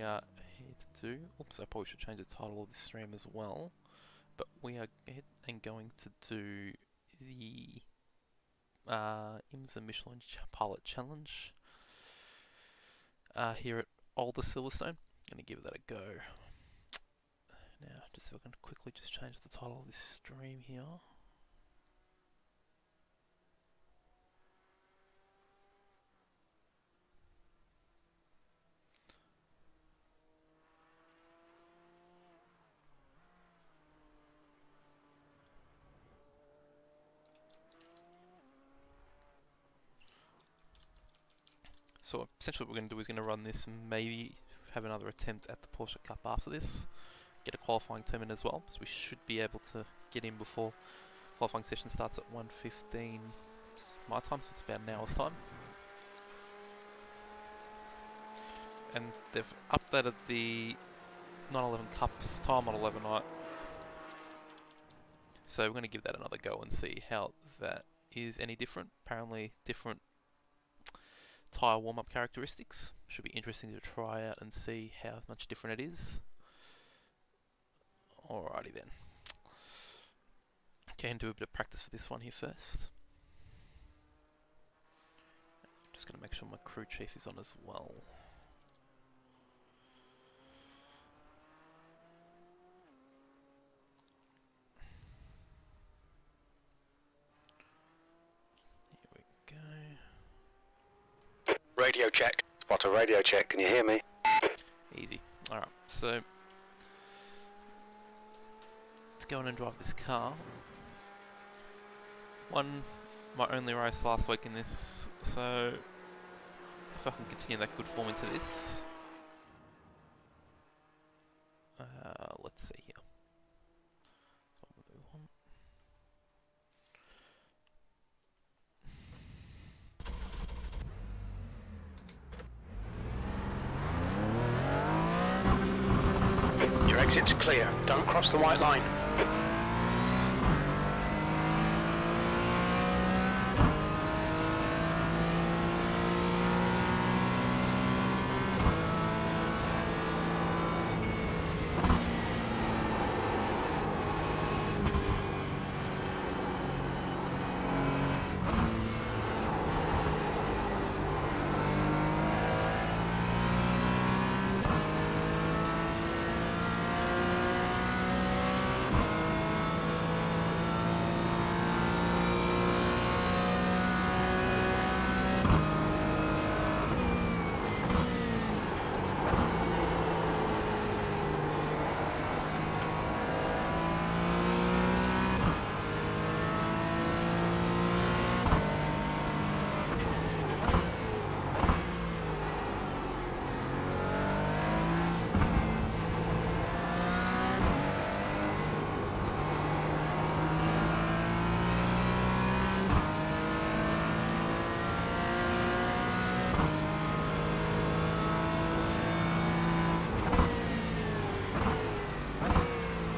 are here to do... Oops, I probably should change the title of this stream as well. But we are going to do the IMSA Michelin Pilot Challenge here at Older Silverstone. I'm going to give that a go. Now, just so I can quickly just change the title of this stream here. So essentially what we're going to do is going to run this and maybe have another attempt at the Porsche Cup after this. Get a qualifying term in as well, so we should be able to get in before qualifying session starts at 1:15 my time, so it's about an hour's time. And they've updated the 911 Cup's time on 11 night. So we're going to give that another go and see how that is any different. Apparently different tyre warm-up characteristics. Should be interesting to try out and see how much different it is. Alrighty then. Okay, and do a bit of practice for this one here first. Just going to make sure my crew chief is on as well. Here we go. Radio check. Spotter radio check. Can you hear me? Easy. Alright, so let's go in and drive this car. Won my only race last week in this, so if I can continue that good form into this. Let's see here. Your exit's clear. Don't cross the white line.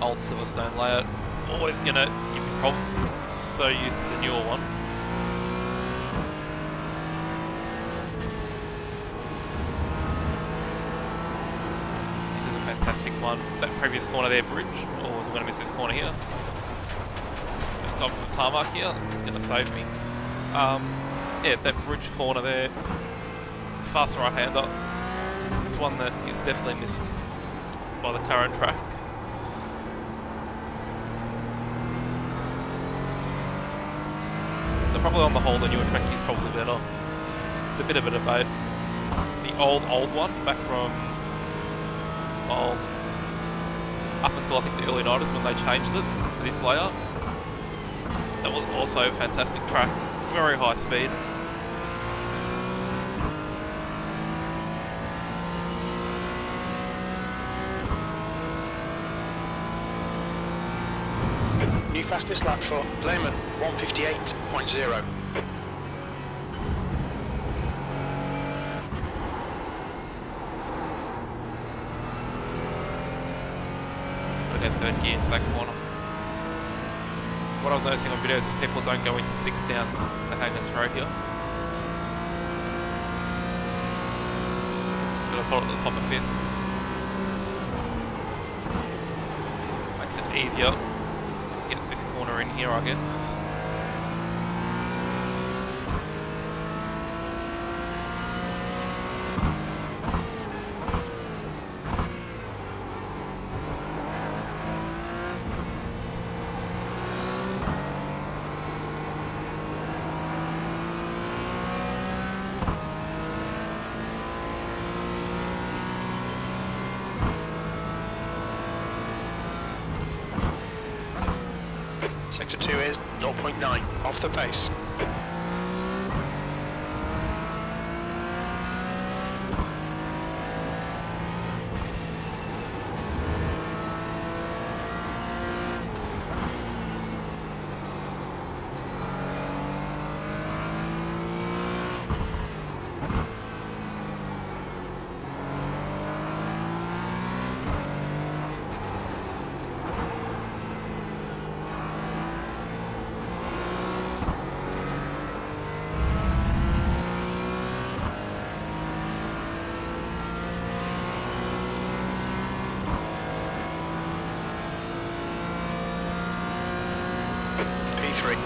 Old Silverstone layout. It's always going to give me problems. I'm so used to the newer one. This is a fantastic one. That previous corner there, bridge. Oh, was I going to miss this corner here? I've gone for the tarmac here. It's going to save me. Yeah, that bridge corner there. Fast right-hander. It's one that is definitely missed by the current track. Probably on the whole, the newer track is probably better. It's a bit of a debate. The old one, back from up until I think the early 90s when they changed it to this layout. That was also a fantastic track, very high speed. New fastest lap for Lehman, 1:58.0. Put their third gear into that corner. What I was noticing on videos is people don't go into six down the Hangers Road here. But I saw it at the top of fifth. makes it easier. Get this corner in here, I guess. Sector 2 is 0.9, off the pace. P3.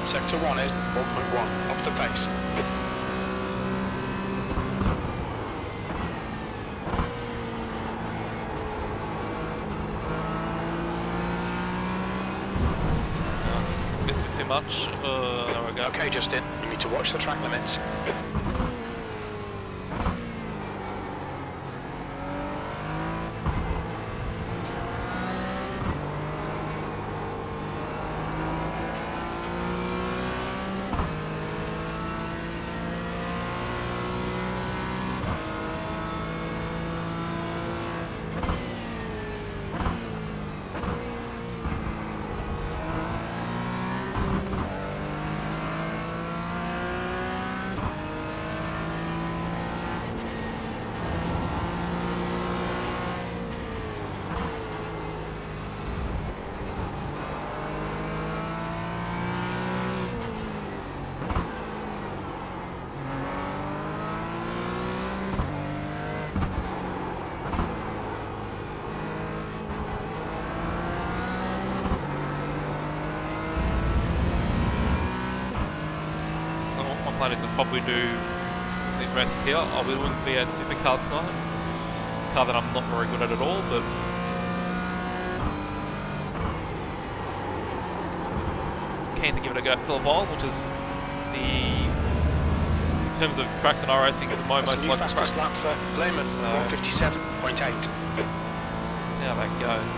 Sector 1 is 1.1, off the pace. A bit too much. There we go. Okay, Justin, you need to watch the track limits. Plan is to probably do these races here. I'll be doing V8 Supercars tonight. A car that I'm not very good at all, but keen to give it a go at Phillip Island, which is in terms of tracks and iRacing, is my most local track. Lap for Lehman, 157.8. See how that goes.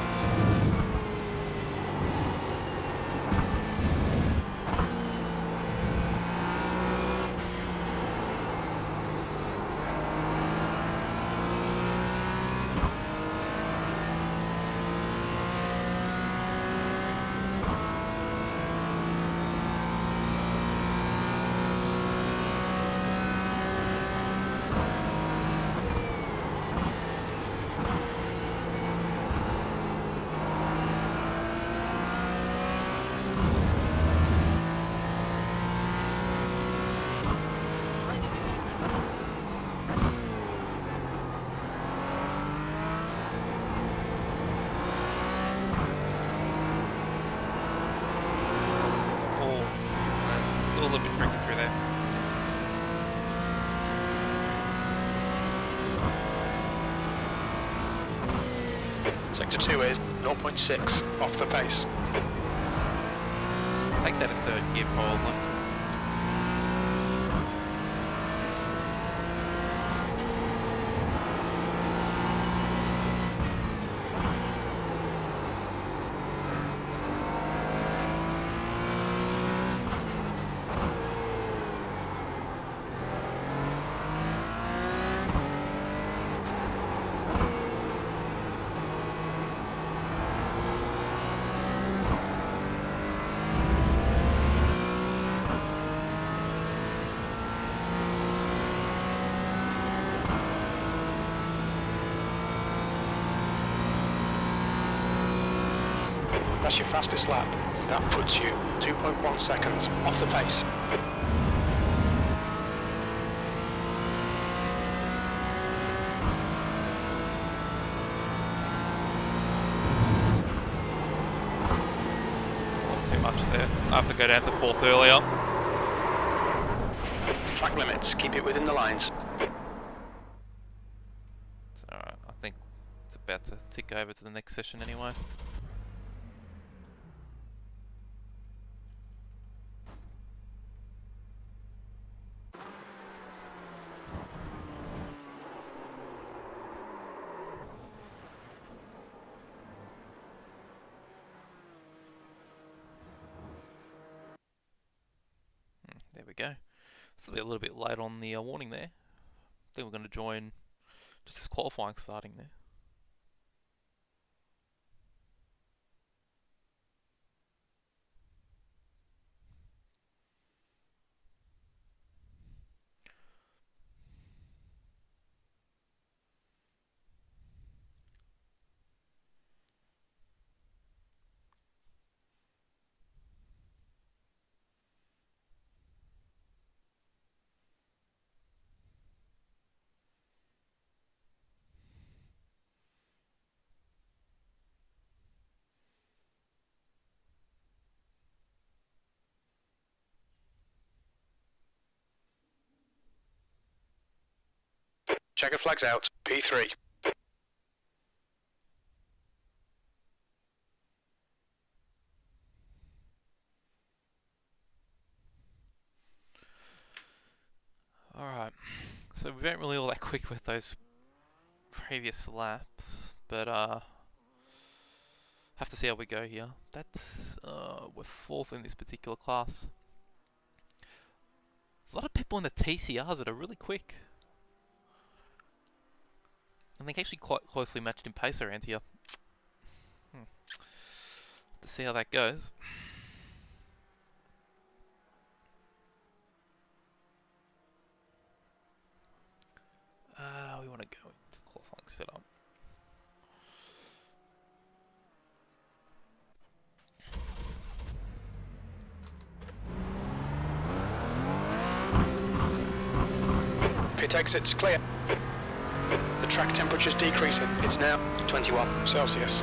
A little bit tricky through there. Sector 2 is 0.6, off the pace. Take that in third gear probably. That's your fastest lap. That puts you 2.1 seconds off the pace. Not too much there. I have to go down to 4th earlier. Track limits, keep it within the lines. Alright, I think it's about to tick over to the next session anyway. There we go. Still a little bit late on the warning there. I think we're going to join just as qualifying starting there. Checker flags out, P3. Alright, so we weren't really all that quick with those previous laps, but have to see how we go here. That's we're 4th in this particular class. A lot of people in the TCRs that are really quick. I think actually quite closely matched in pace around here. To see how that goes. We want to go into the qualifying setup. Pit exit's clear. The track temperature's decreasing. It's now 21 Celsius.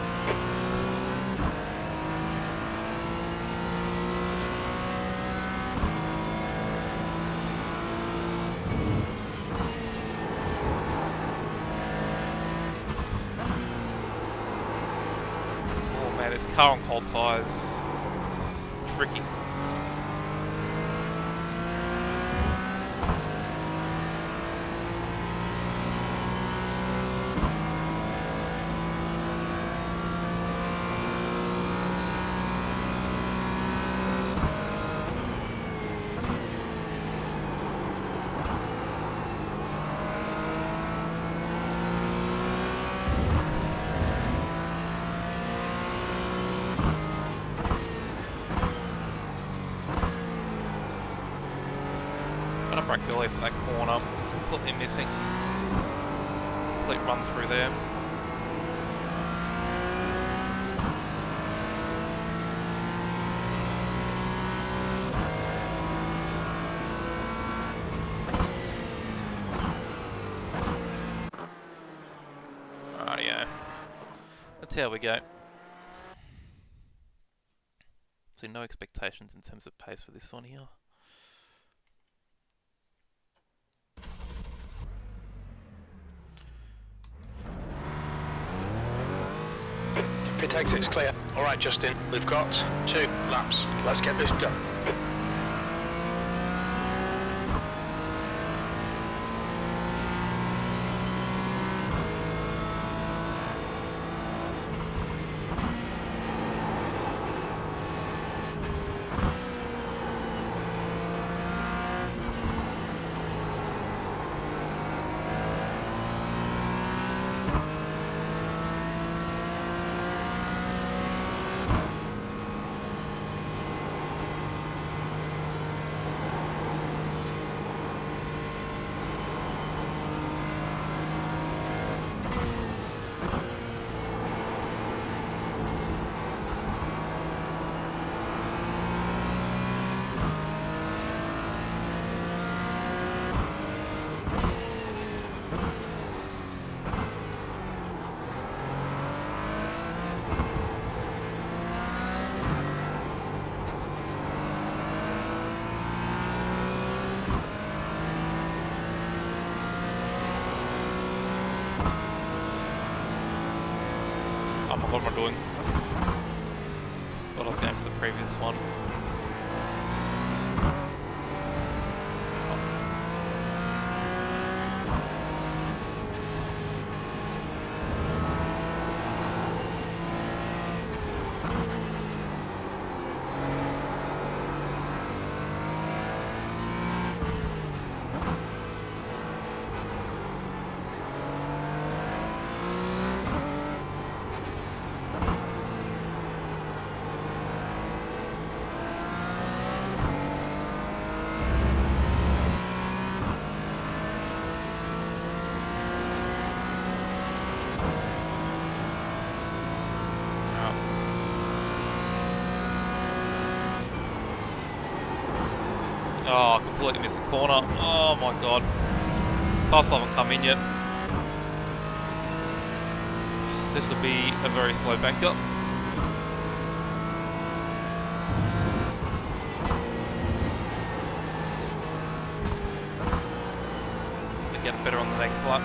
Oh man, this car on cold tyres is tricky. Brake early for that corner. It's completely missing. Complete run through there. Rightio. That's how we go. So no expectations in terms of pace for this one here. Pit exit's clear. Alright Justin, we've got 2 laps. Let's get this done. What am I doing? Thought I was going for the previous one. Oh, I completely missed the corner. Oh my god. Cars haven't come in yet. So this will be a very slow banker. To get better on the next lap.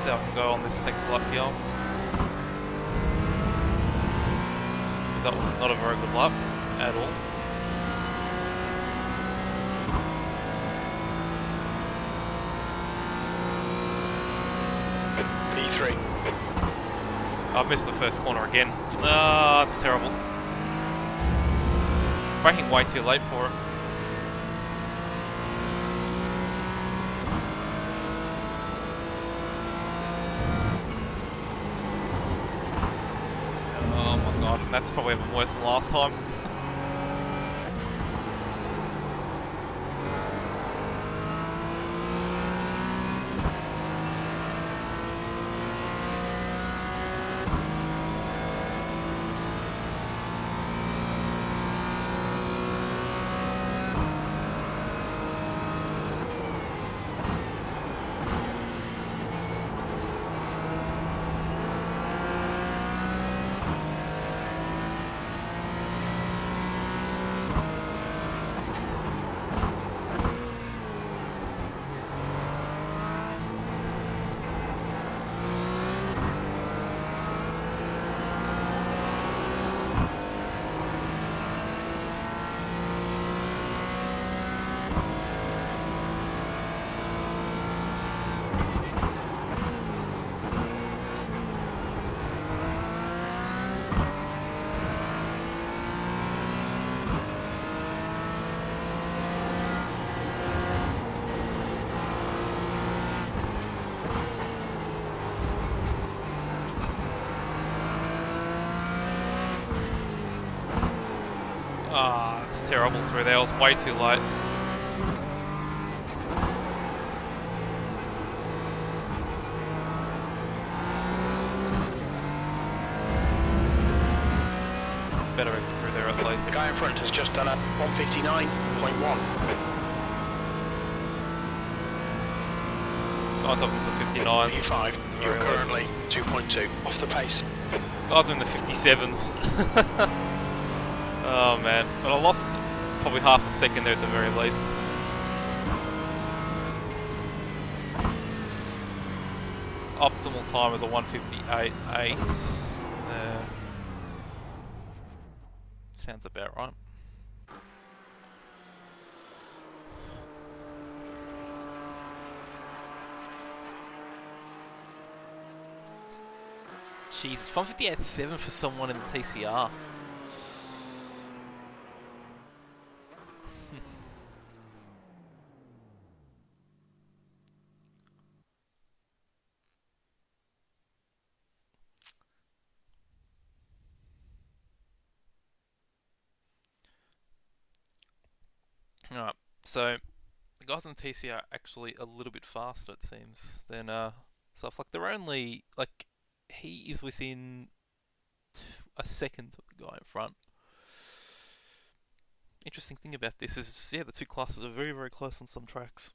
See how I can go on this next lap here. That was not a very good lap at all. P3. I've missed the first corner again. Ah, that's terrible. Braking way too late for it. That's probably even worse than last time. Ah, it's terrible through there. I was way too late. Better exit through there at least. The guy in front has just done a 159.1. Guys up into the 59s. P5, you're currently 2.2 off the pace. Guys are in the 57s. Oh man, but I lost probably half a second there at the very least. optimal time is a 1:58.8. Sounds about right. Jesus, 1:58.7 for someone in the TCR. Alright, so the guys in the TCR are actually a little bit faster, it seems, than stuff. Like, they're only, like, he is within a second of the guy in front. Interesting thing about this is, yeah, the two classes are very, very close on some tracks.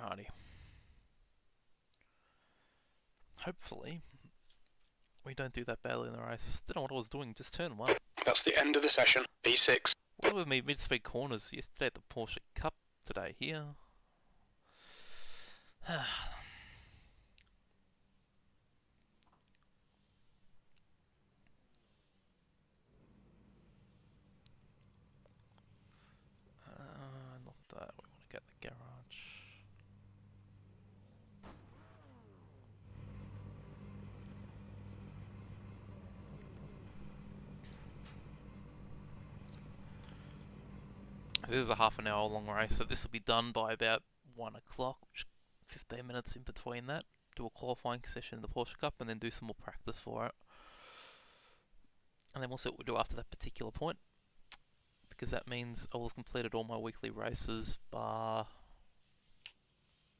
Alrighty. Hopefully, we don't do that badly in the race. Don't know what I was doing, just turn one. That's the end of the session. P6. What with me mid-speed corners yesterday at the Porsche Cup, today here. Not that, we want to get the garage. This is a half an hour long race, so this will be done by about 1 o'clock, 15 minutes in between that. Do a qualifying session in the Porsche Cup and then do some more practice for it. And then we'll see what we do after that particular point, because that means I will have completed all my weekly races bar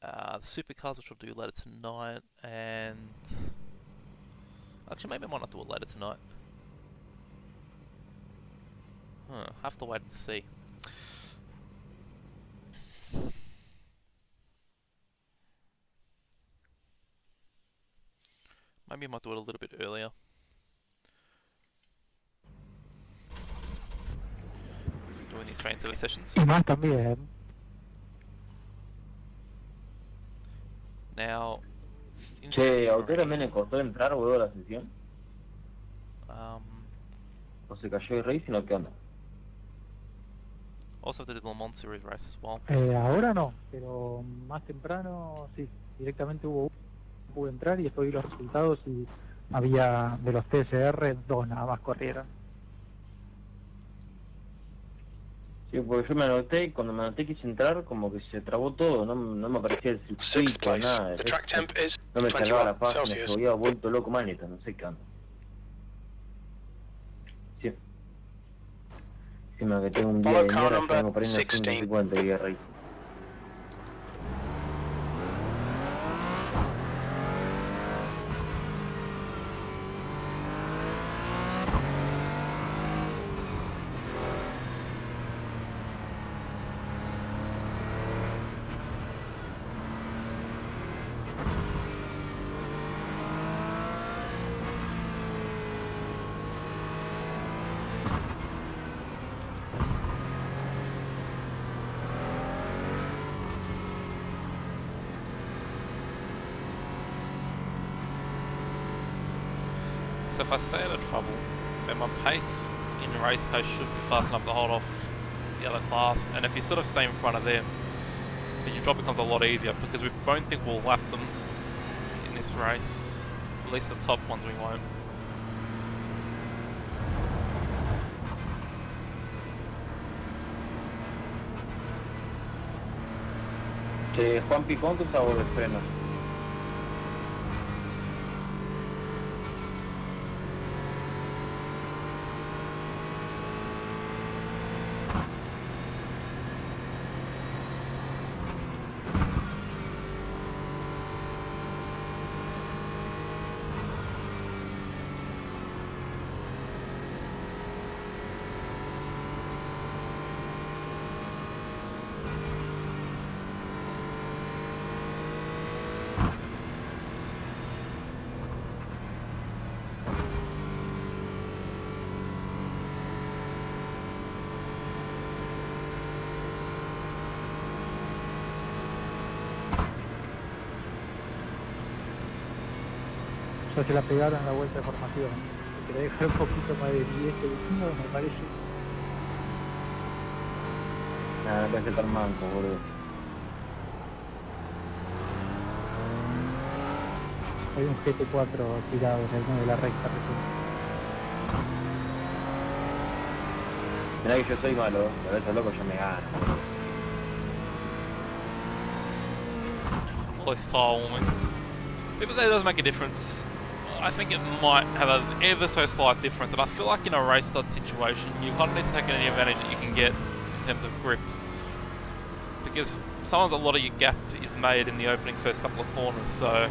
the supercars, which I'll do later tonight, and actually maybe I might not do it later tonight. Have to wait and see. Maybe I might do it a little bit earlier. Doing these train service sessions. Y más también. Now, Che, ¿a usted también le costó entrar, huevo, a la sesión? ¿O se cayó el racing o qué onda? Also did the Le Mans Series race as well. Ahora no, pero más temprano sí, directamente pude entrar y después vi los resultados y había de los TSR 2 nada más corrieron. Sí, porque yo me anoté y cuando me anoté quise entrar como que se trabó todo, no me aparecía el circuito, nada. No me cargaba la página, se había vuelto loco maneta, no sé qué onda. Sí. Encima que tengo un día de mierda, tengo para ir a 150 y racing. So if I stay out of trouble, then my pace in the race pace should be fast enough to hold off the other class. And if you sort of stay in front of them, then your job becomes a lot easier, because we don't think we'll lap them in this race. At least the top ones we won't. Juanpi, ¿cuánto sabor de frenos? Ya se la pegaron en la vuelta de formación. Si querés dejar un poquito más de 10 segundos, me parece. Nada, me parece tan manco, boludo. Hay un GT4 tirado en el medio de la recta recién. Mirá que yo soy malo, pero esos locos ya me ganan. All this tire warming. People say it doesn't make a difference. I think it might have an ever so slight difference, and I feel like in a race start situation, you kind of need to take any advantage that you can get in terms of grip. Because sometimes a lot of your gap is made in the opening first couple of corners, so...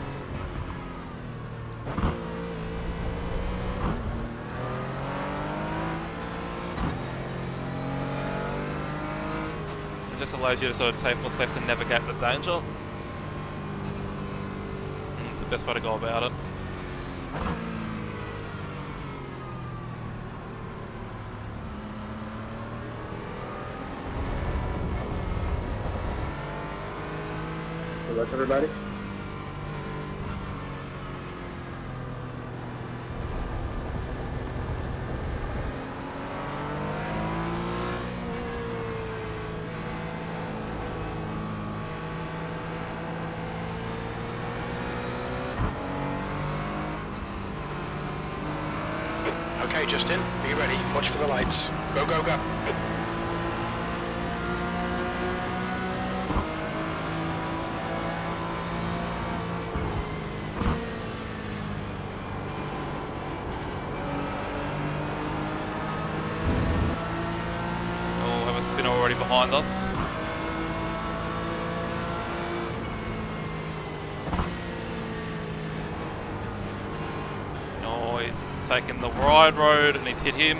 It just allows you to sort of take more safely navigate the danger. It's the best way to go about it. Good luck, everybody. Okay, Justin, are you ready? Watch for the lights. Go, go, go. Oh, have a spinner already behind us. Oh, he's taken the wide road and he's hit him.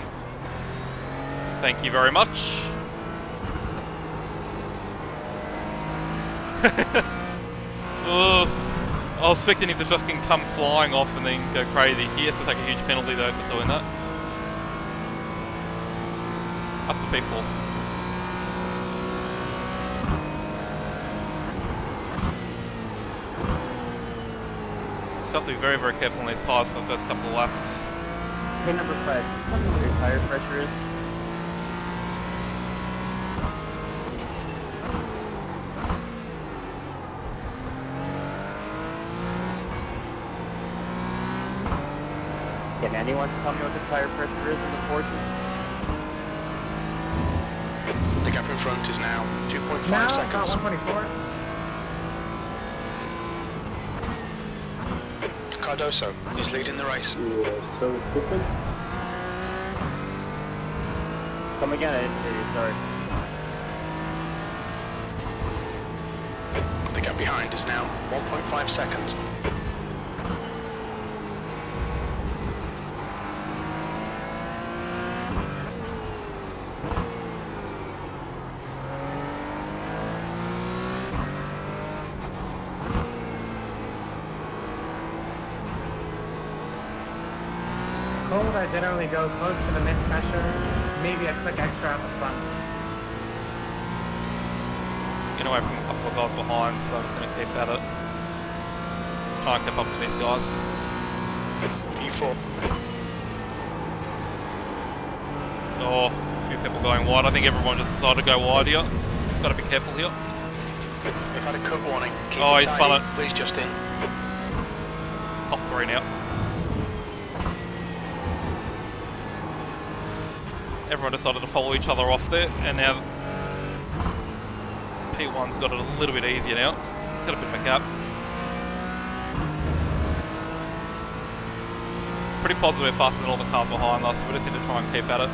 Thank you very much. Oh, I was expecting him to fucking come flying off and then go crazy. He has to take a huge penalty though for doing that. Up to P4. Just have to be very, very careful on these tyres for the first couple of laps. Hey, number 5, what your tire pressure is? Can anyone tell me what the tire pressure is in the Porsche? The gap in front is now 2.5 Now, seconds. about 124. Cardoso is leading the race. So stupid. Come again, I didn't hear you, sorry. The gap behind is now 1.5 seconds. Cold, I generally go close to the mid pressure, maybe a click extra on the front. Get away from a couple of guys behind, so I'm just going to keep at it. Try and keep up with these guys. P4. Oh, a few people going wide. I think everyone just decided to go wide here. Got to be careful here. We've had a cut warning. Keep Oh, it he tidy, spun it. please, Justin. Top 3 now. Everyone decided to follow each other off there, and now P1's got it a little bit easier now. It's got a bit of a gap. Pretty positive we're faster than all the cars behind us, so we just need to try and keep at it.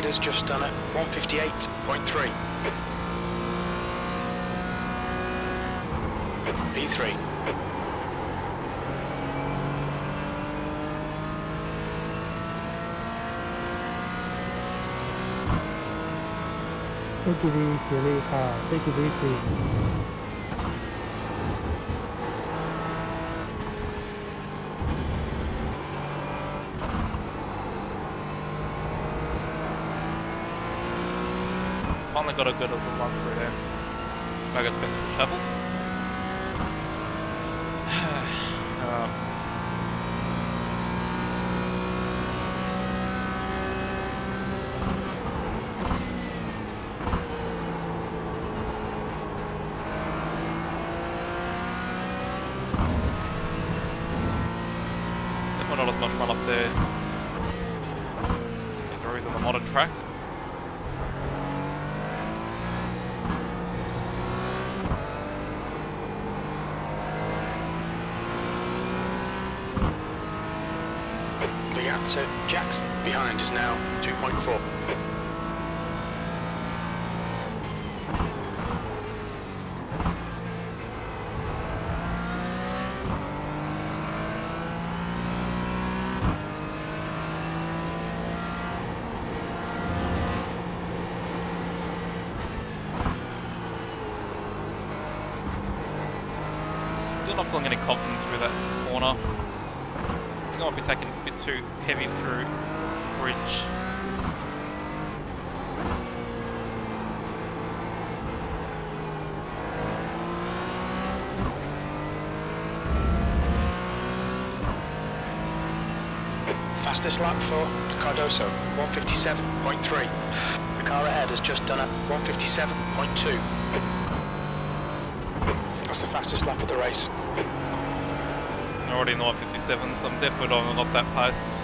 leader's just done at 158.3. P3. Take it easy, Lisa. Take it easy. Finally got a good little run through there. I got spent to travel. Definitely not as much run off there as there is on the modern track. So Jackson behind is now 2.4. Still not feeling any confidence through that corner. I think I might be taking a bit too heavy through bridge. Fastest lap for Cardoso, 157.3. The car ahead has just done a 157.2. That's the fastest lap of the race. Already in the 157, so I'm definitely not up that pace.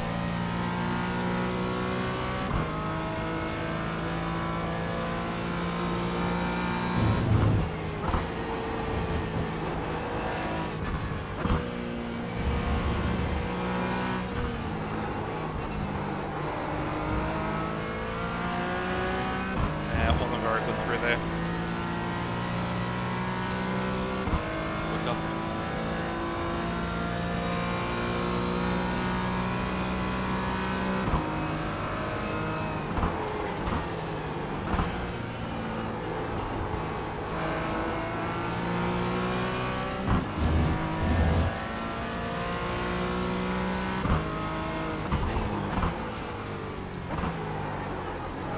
Yeah, it wasn't very good through there. Quick up.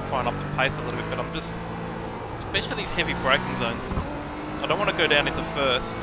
Trying up the pace a little bit, but I'm just, especially for these heavy braking zones, I don't want to go down into first.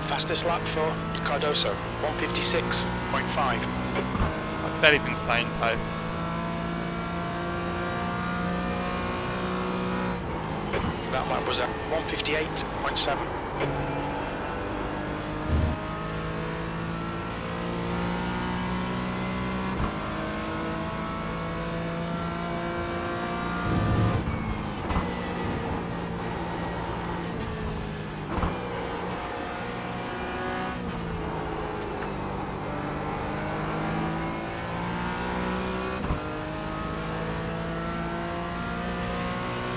Fastest lap for Cardoso, 156.5. That is insane pace. That lap was at 158.7.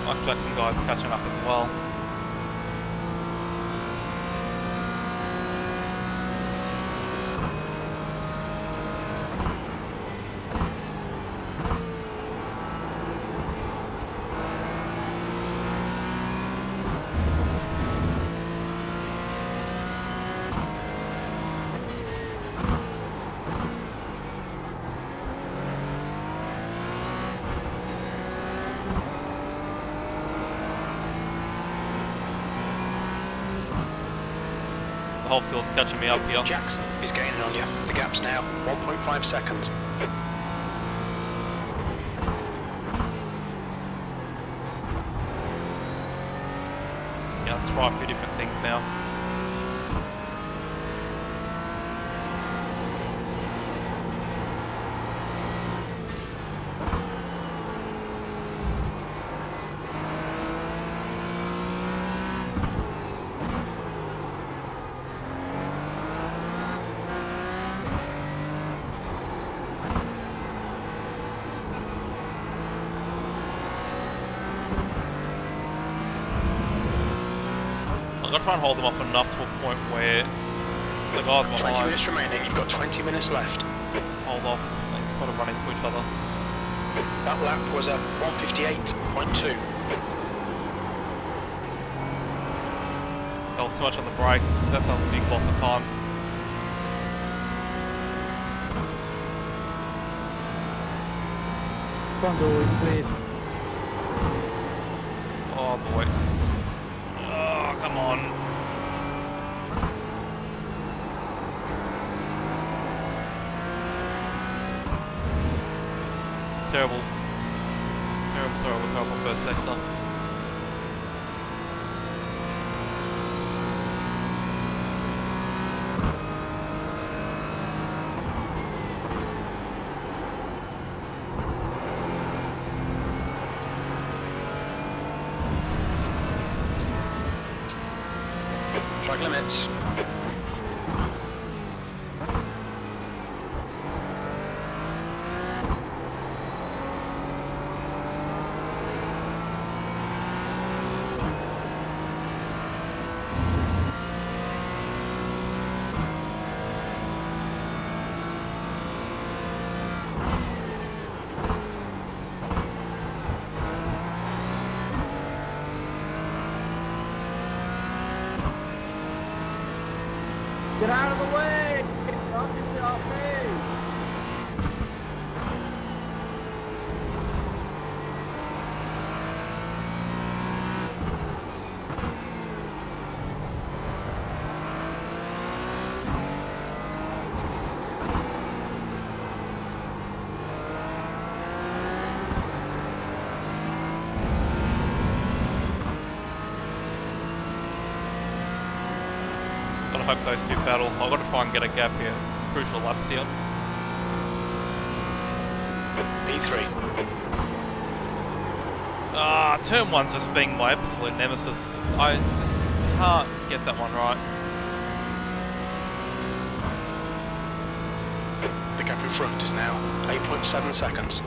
I've got some guys catching up as well. whole field's catching me up here. Jackson is gaining on you. The gap's now 1.5 seconds. Yeah, let's try a few different things now. I'm gonna try and hold them off enough to a point where the guys behind 20 minutes remaining, you've got 20 minutes left. hold off and kind of run into each other. That lap was at 158.2. Fell so much on the brakes, that's a big loss of time. Please. Oh boy. Oh, come on. Terrible. Terrible first sector. Track limits. Get out of the way! Don't get me off me! Gotta hope those two battle. I've got to try and get a gap here. Some crucial laps here. P3. Ah, turn one's just being my absolute nemesis. I just can't get that one right. The gap in front is now 8.7 seconds.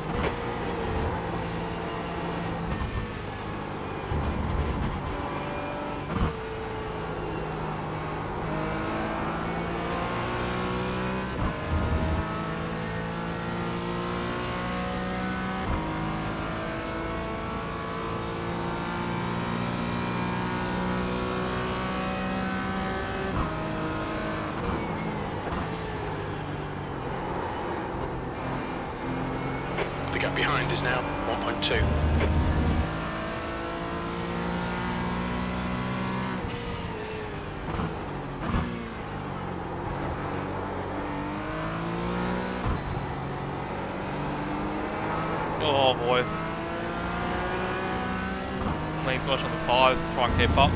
The gap behind is now 1.2. Oh boy. Lean too much on the tyres to try and keep up.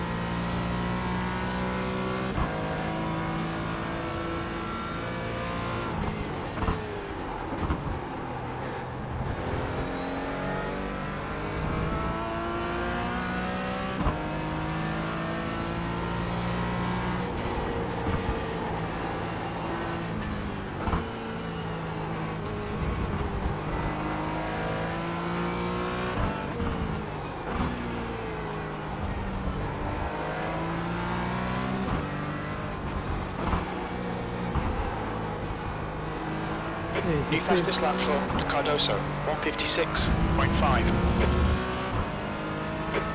New fastest lap for Cardoso, 156.5.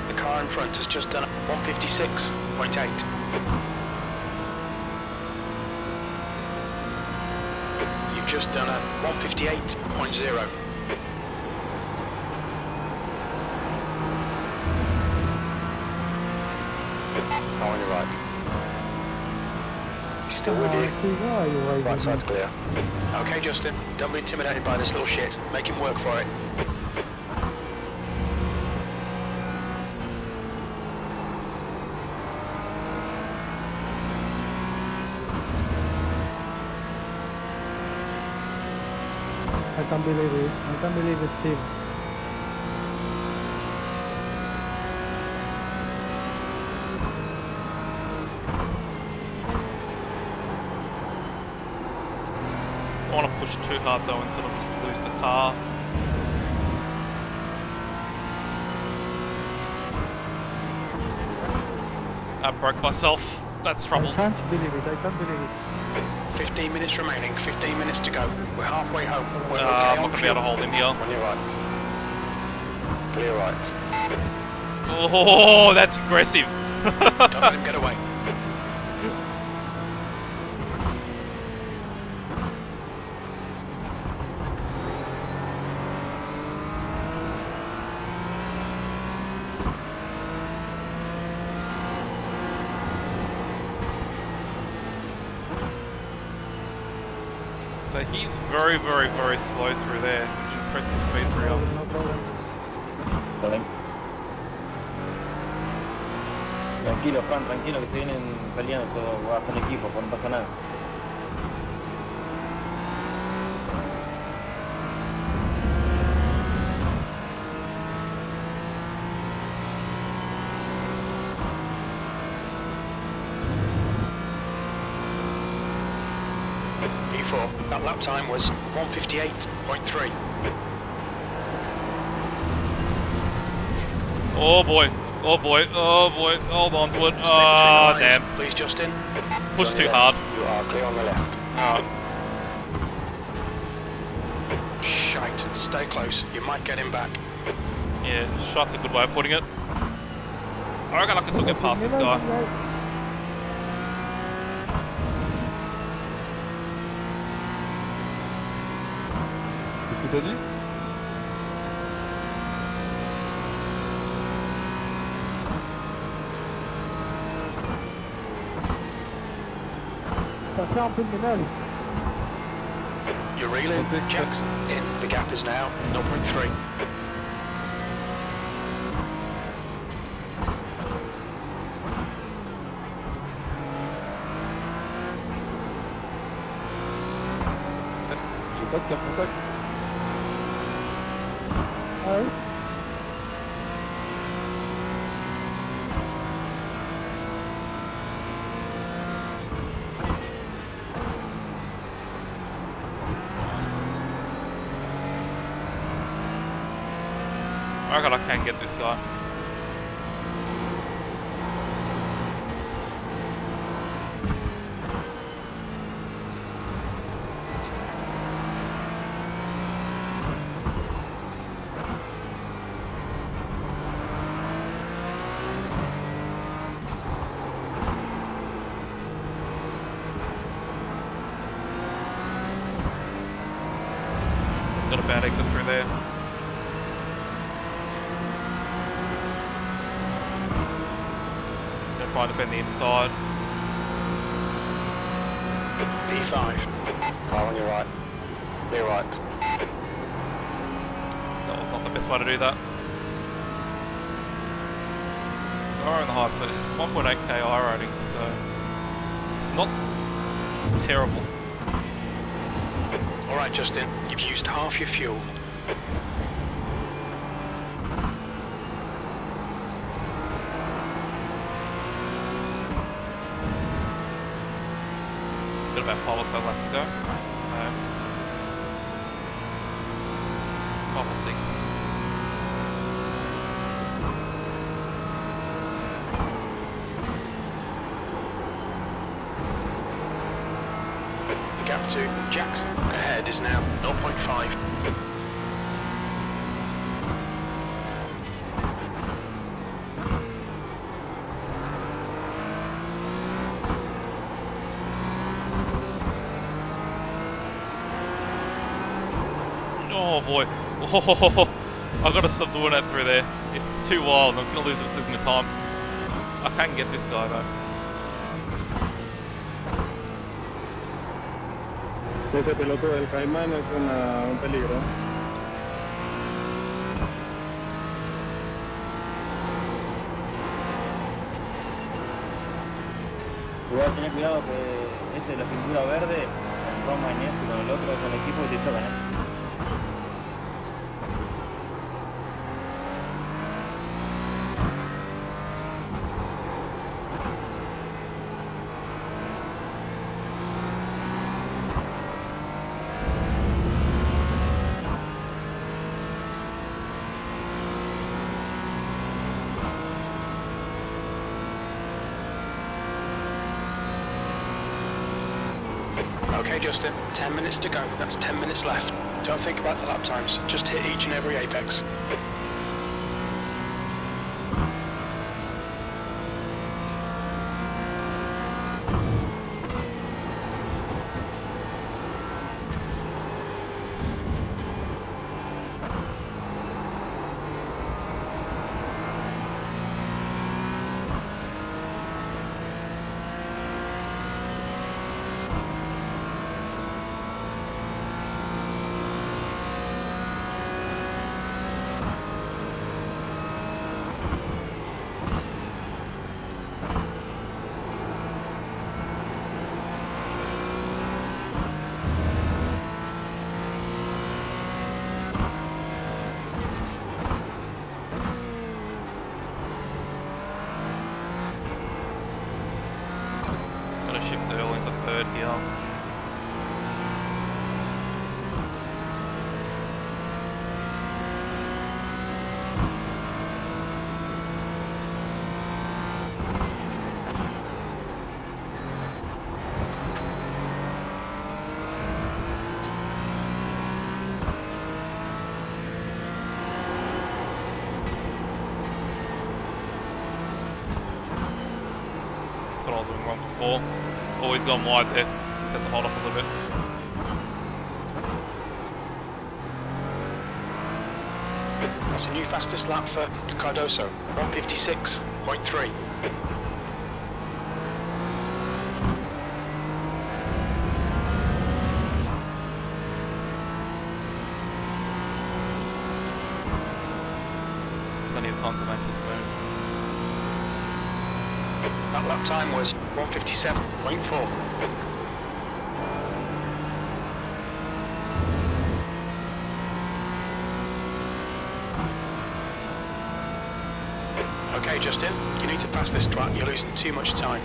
The car in front has just done 156.8. You've just done a 158.0. On your right. Still with you. Right Right side's clear. Okay, Justin, don't be intimidated by this little shit. Make him work for it. I can't believe it. I can't believe it, Steve. I want to push too hard though and sort of just lose the car. I broke myself. That's trouble. I can't believe it. I can't believe it. 15 minutes remaining, 15 minutes to go. We're halfway home. We're okay I'm not on going to be able to hold him here. On your right. Clear right. Oh, that's aggressive. Don't let him get away. So he's very, very, very slow through there. Would you press the speed through up? No problem. Vale. Tranquilo, Juan, tranquilo, que se vienen peleando todo bajo el equipo, no pasa nada. P4, that lap time was 1:58.3. Oh boy, oh boy, oh boy, hold on to it. Oh, damn. Please, Justin. Push too hard. You are clear on the left. Alright. Shite, stay close. You might get him back. Yeah, shot's a good way of putting it. I reckon I can still get past this guy. Qu'est-ce que t'as dit? Passez un peu de ménage. You're reeling, Jackson. In. The gap is now 0.3. J'ai pas de carte contact. Ah oui. I reckon I can get this guy. Got a bad exit through there. Gonna try and defend the inside. P5. Car on your right. Clear right. That was not the best way to do that. We're in the high speed. It's 1.8k iRacing, so it's not terrible. Alright, Justin. You've used half your fuel. Got about 5 or so laps to go. So 5 or 6. The gap to Jackson ahead is now 0.5. Oh boy. Oh, I've got to stop doing that through there. It's too wild and it's going to lose my time. I can get this guy though. Ese piloto del Caimán es un peligro. Igual tener cuidado que este de la pintura verde, con Roma en este, con el otro, con el equipo que te chocan, Okay, Justin, 10 minutes to go. That's 10 minutes left. Don't think about the lap times. Just hit each and every apex. Shift early into third here. That's what I was doing wrong before. Always gone wide there. Set the hold off a little bit. That's a new fastest lap for Cardoso, 156.3. Plenty of time to make this move. That lap time was 157.4. Okay, Justin, you need to pass this track. You're losing too much time.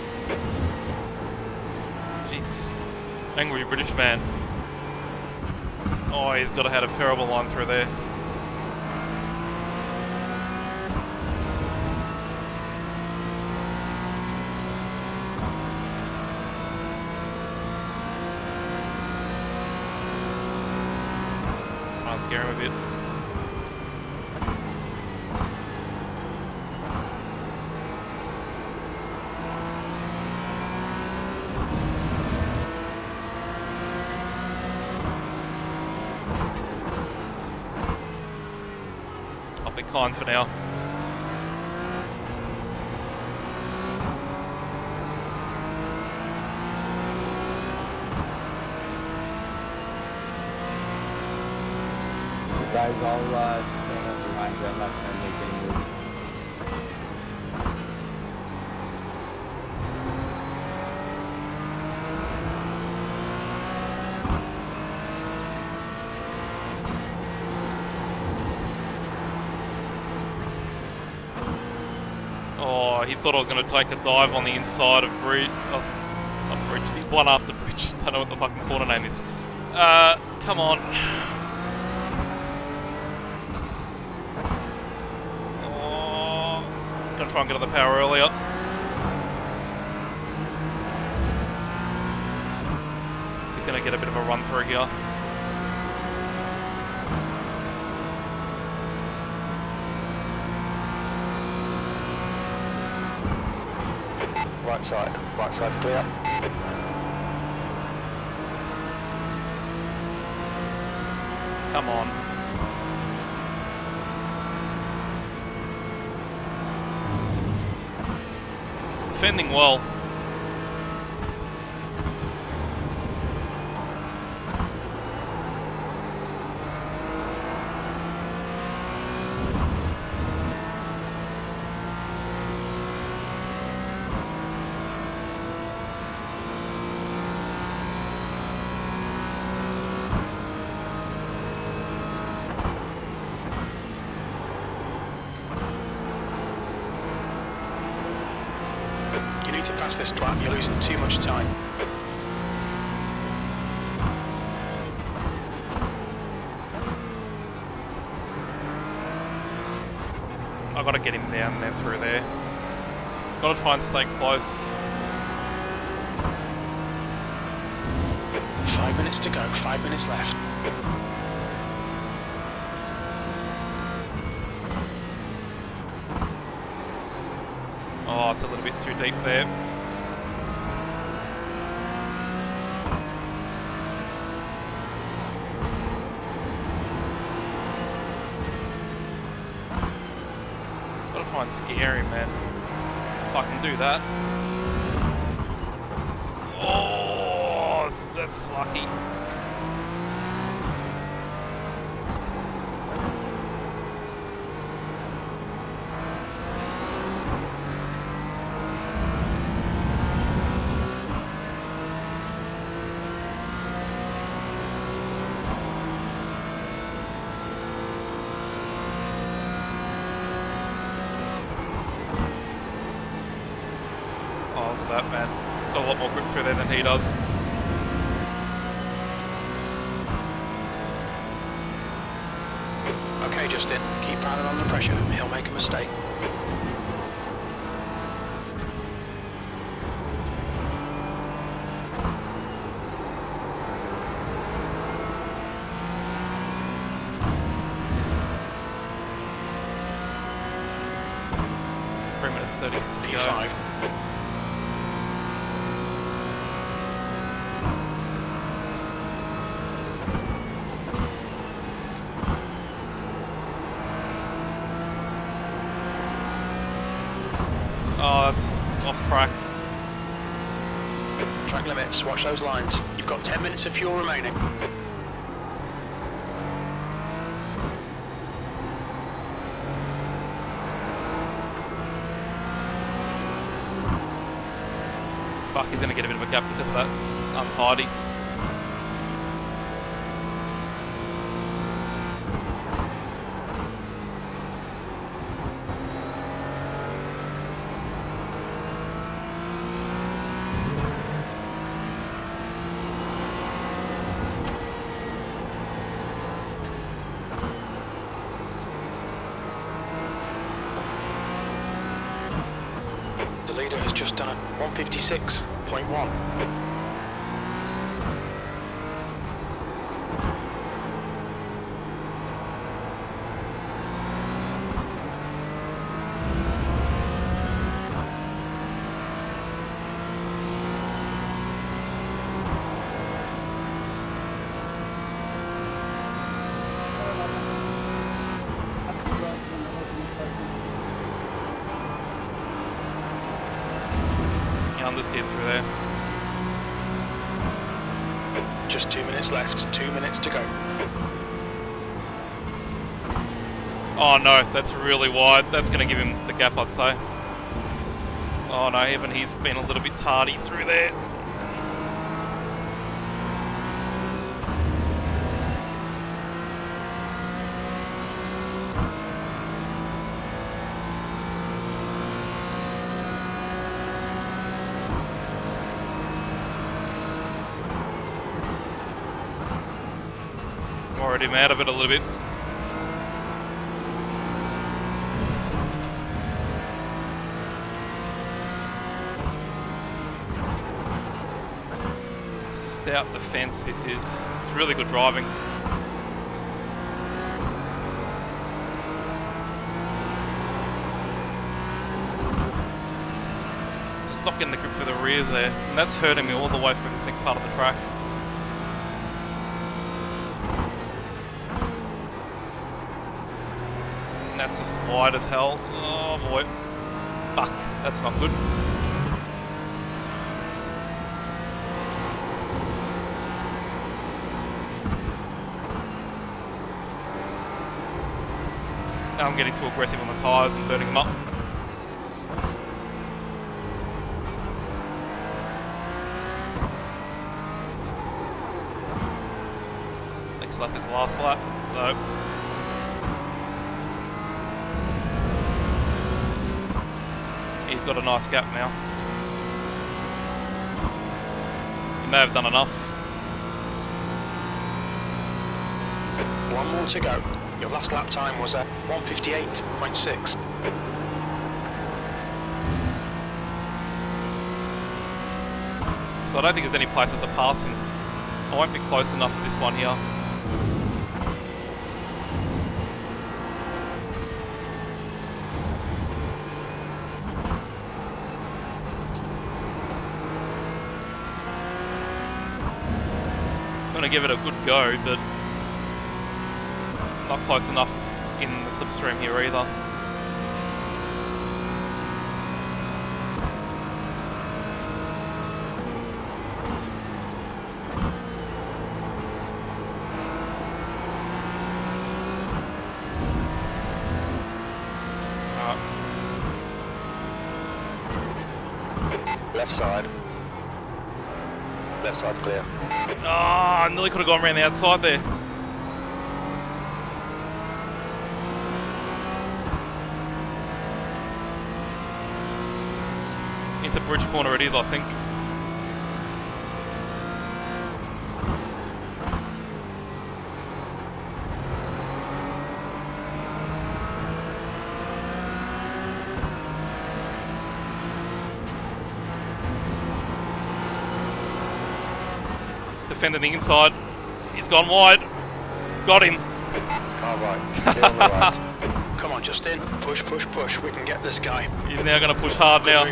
Jeez. Angry British man. Oh, he's got to have a terrible line through there. I'll scare him a bit. I'll be kind for now. Guys, I'll stand up behind you. I'm not going to make any moves. Oh, he thought I was going to take a dive on the inside of bridge. Oh, not bridge. The one after bridge. Don't know what the fucking corner name is. Come on. Gonna try and get on the power earlier. He's gonna get a bit of a run through here. Right side's clear. Come on. He's defending well. need to pass this twat, you're losing too much time. I've got to get him down and then through there. Got to try and stay close. 5 minutes to go, 5 minutes left. Oh, it's a little bit too deep there. Gotta try and scare him, man. If I can do that. Oh, that's lucky. That man got a lot more grip through there than he does. Okay, Justin, keep piling on the pressure. He'll make a mistake. Minutes 36 to go. E5. Oh, that's off track. Track limits, watch those lines. You've got 10 minutes of fuel remaining. Fuck, he's gonna get a bit of a gap because of that untidy. The leader has just done a 156.1. Understeer through there. Just 2 minutes left, 2 minutes to go. Oh no, that's really wide. That's going to give him the gap, I'd say. Oh no, even he's been a little bit tardy through there. Worried him out of it a little bit. Stout defense this is. It's really good driving. Just not getting the grip for the rears there, and that's hurting me all the way through this next part of the track. That's just wide as hell. Oh boy. Fuck, that's not good. Now I'm getting too aggressive on the tyres and burning them up. Next lap is last lap, so he's got a nice gap now. may have done enough. One more to go. Your last lap time was at 1:58.6. So I don't think there's any places to pass in. I won't be close enough for this one here. I'm gonna give it a good go, but not close enough in the slipstream here either. Left side. Left side's clear. Ah, I nearly could have gone around the outside there. Into bridge corner it is, I think. Defending the inside. He's gone wide. Got him. Car right. Clear on the right. Come on, Justin. Push, push, push. We can get this guy. He's now going to push hard now.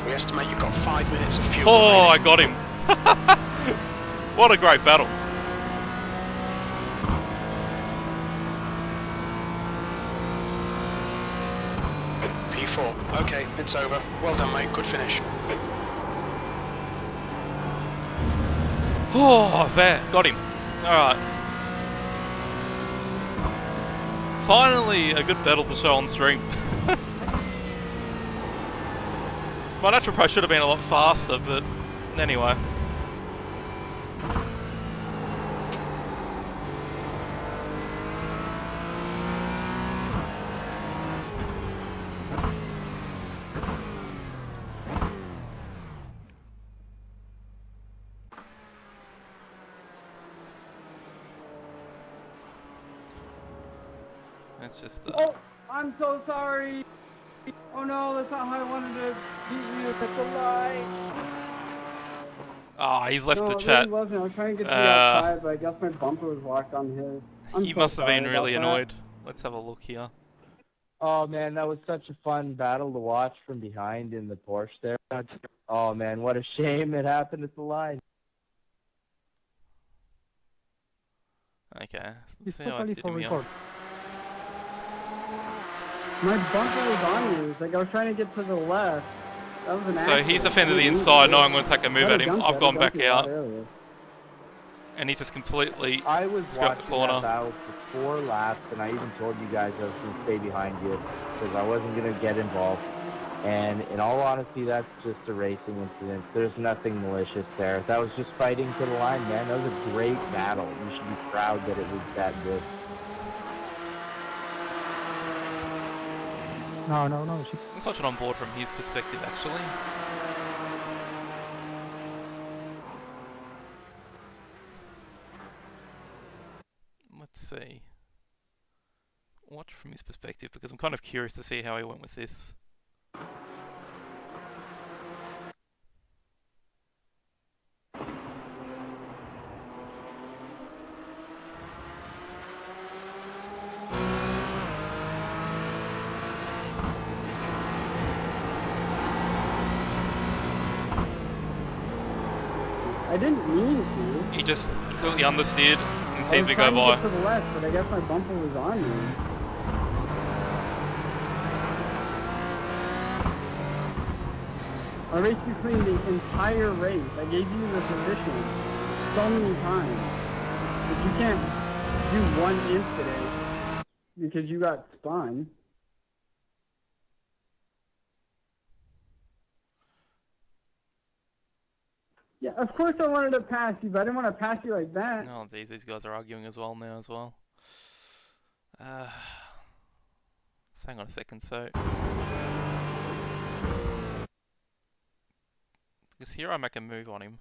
We estimate you've got 5 minutes of fuel. Oh, I got him. What a great battle. P4. Okay, it's over. Well done, mate. Good finish. Oh, there. Got him. Alright. Finally, a good battle to show on stream. My natural pro should have been a lot faster, but anyway. That's just Oh, I'm so sorry. Oh no, that's not how I wanted to beat you. That's a lie. Ah, he's left No, the it chat. really wasn't. I was trying to get to the outside, but I guess my bumper was locked on his. He must have been really annoyed. Let's have a look here. Oh man, that was such a fun battle to watch from behind in the Porsche there. Oh man, what a shame it happened at the line. Okay, It's let's see how I totally did for him here. record. My bumper was on you. Like I was trying to get to the left. That was an So accident. he's defended the inside. No, I'm going to take a move I'd at have him. jumped I've you. gone I'd back jumped you a lot out, earlier. and he's just completely I was scrapped the watching corner. that battle for 4 laps, and I even told you guys I was going to stay behind you because I wasn't going to get involved. And in all honesty, that's just a racing incident. There's nothing malicious there. That was just fighting to the line, man. That was a great battle. You should be proud that it was that good. No. Let's watch it on board from his perspective, actually. Let's see. Watch from his perspective, because I'm kind of curious to see how he went with this. I didn't mean to. He just completely understeered and I sees was me go trying to by. get to the left, but I guess my bumper was on me. I raced between the entire race. I gave you the position so many times. But you can't do one incident because you got spun. Yeah, of course I wanted to pass you, but I didn't want to pass you like that. Oh, geez, these guys are arguing as well now as well. So hang on a second. So because here I make a move on him.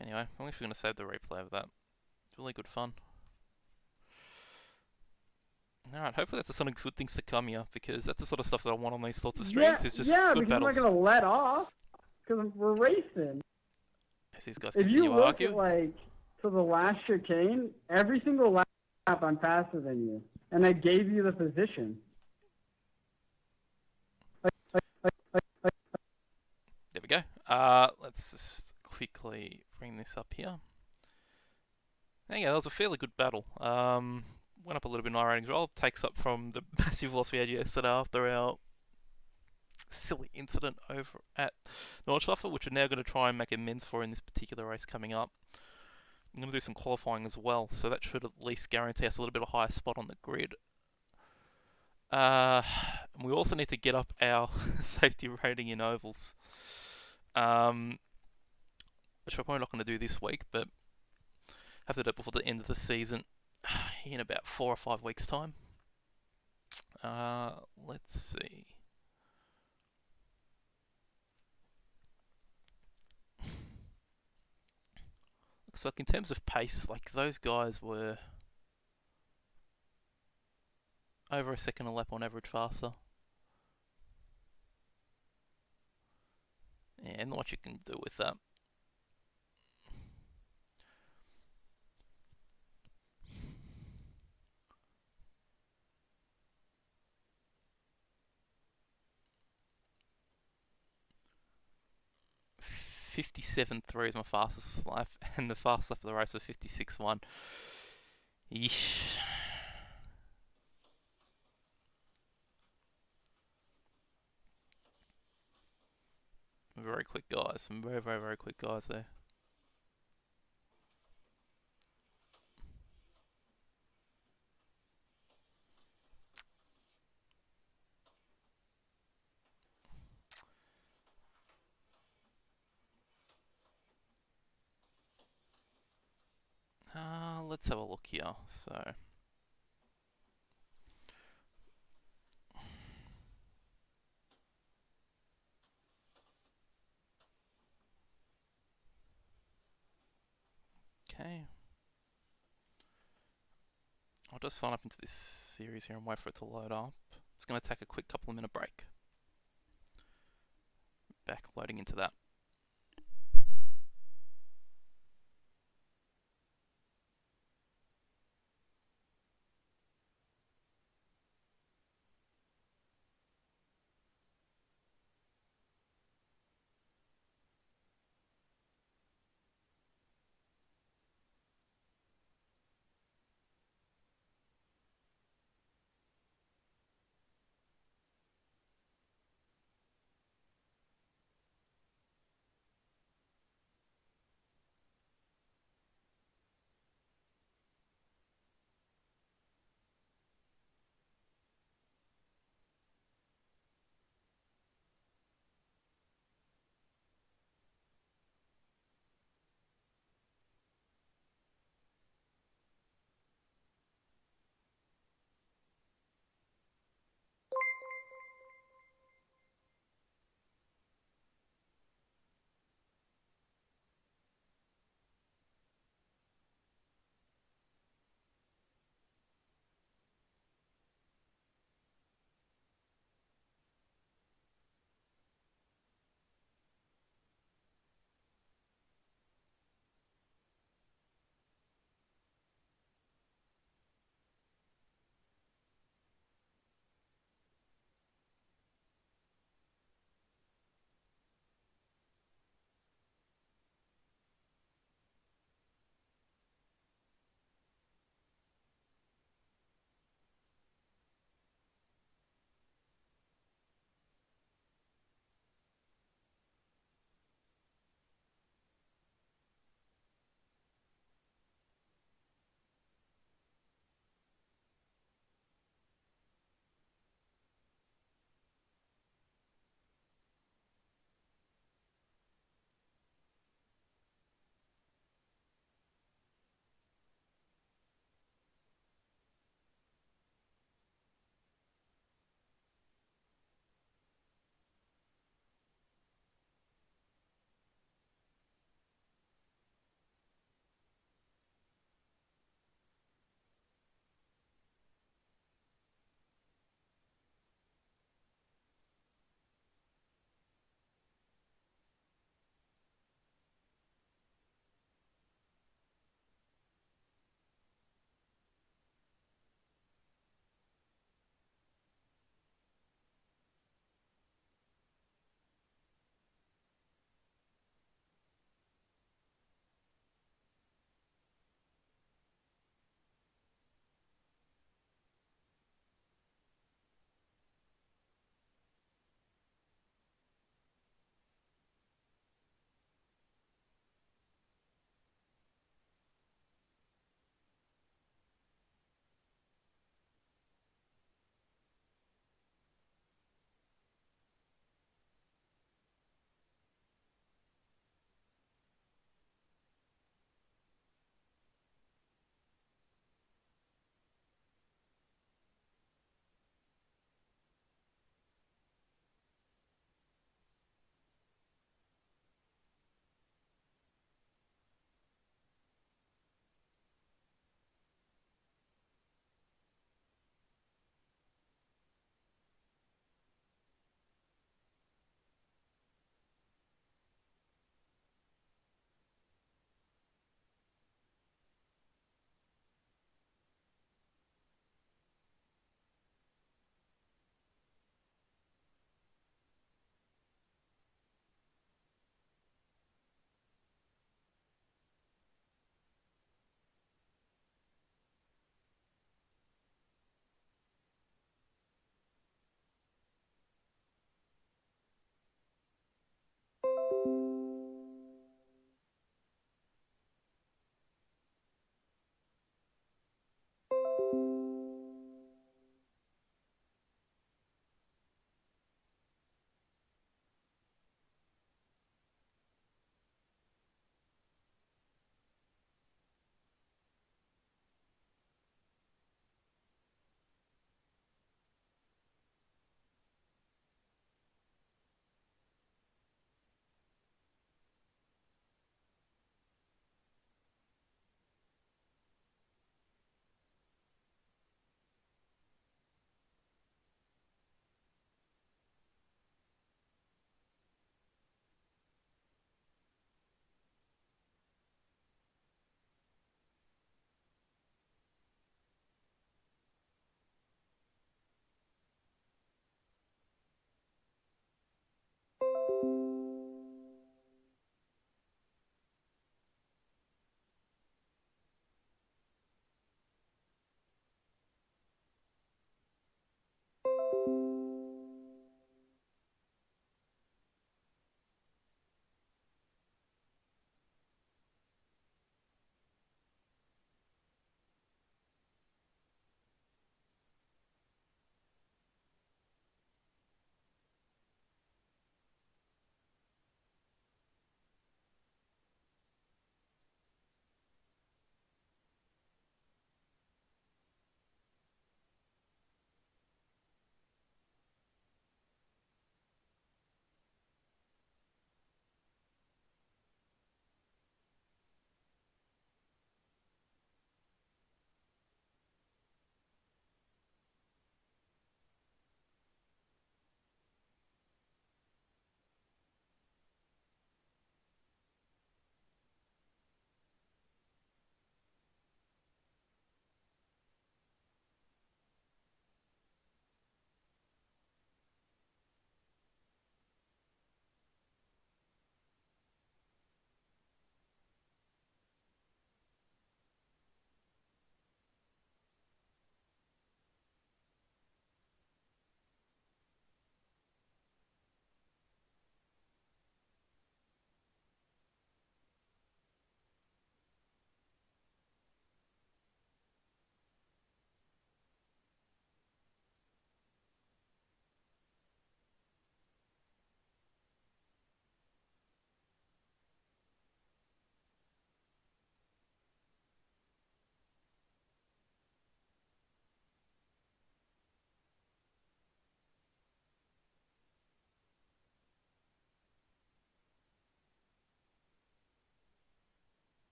Anyway, I'm actually going to save the replay of that. It's really good fun. Alright, hopefully that's the sort of good things to come here, because that's the sort of stuff that I want on these sorts of streams. It's just yeah, good because battles. I'm not gonna let off because we're racing. As these guys If continue you to look argue. at like to the last chicane, every single lap I'm faster than you, and I gave you the position. There we go. Let's just quickly bring this up here. There you go, that was a fairly good battle. Went up a little bit in iRating as well. Takes up from the massive loss we had yesterday after our silly incident over at Nordschleife, which we're now going to try and make amends for in this particular race coming up. I'm going to do some qualifying as well, so that should at least guarantee us a little bit of a higher spot on the grid. We also need to get up our safety rating in ovals, which we're probably not going to do this week, but have to do it before the end of the season in about 4 or 5 weeks' time. Let's see. Looks like in terms of pace, like those guys were over a second a lap on average faster. Yeah, not much you can do with that. .57.3 is my fastest lap, and the fastest lap of the race was 56.1. Yeesh. Very quick guys, some very, very, very quick guys there. Let's have a look here. So, okay. I'll just sign up into this series here and wait for it to load up. It's going to take a quick couple of minute break. Back loading into that.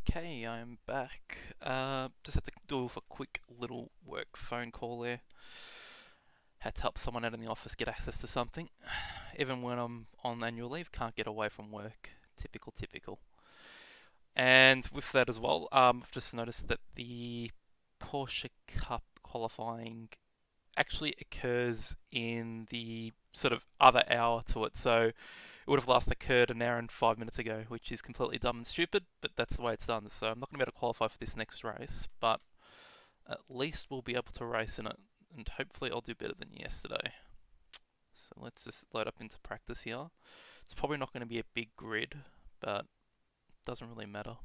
Okay, I'm back. Just had to do a quick little work phone call there. Had to help someone out in the office get access to something. Even when I'm on annual leave, can't get away from work. Typical, typical. And with that as well, I've just noticed that the Porsche Cup qualifying actually occurs in the sort of other hour to it, so it would have last occurred an hour and 5 minutes ago, which is completely dumb and stupid, but that's the way it's done. So I'm not going to be able to qualify for this next race, but at least we'll be able to race in it, and hopefully I'll do better than yesterday. So let's just load up into practice here. It's probably not going to be a big grid, but it doesn't really matter.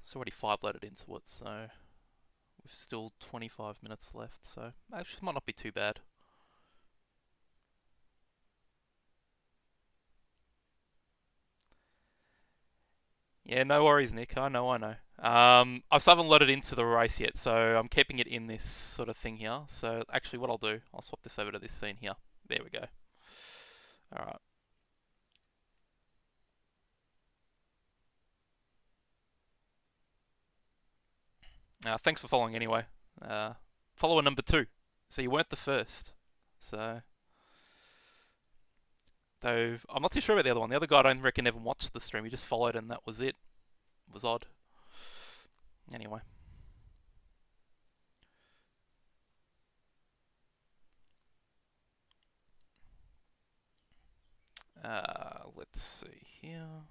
It's already 5 loaded into it, so we've still 25 minutes left, so actually it might not be too bad. Yeah, no worries, Nick. I know. I still haven't loaded into the race yet, so I'm keeping it in this sort of thing here. So actually what I'll do, I'll swap this over to this scene here. There we go. Alright. Thanks for following anyway. Follower number 2. So you weren't the first. So, though I'm not too sure about the other one. The other guy I don't reckon ever watched the stream. He just followed and that was it. It was odd. Anyway. Let's see here.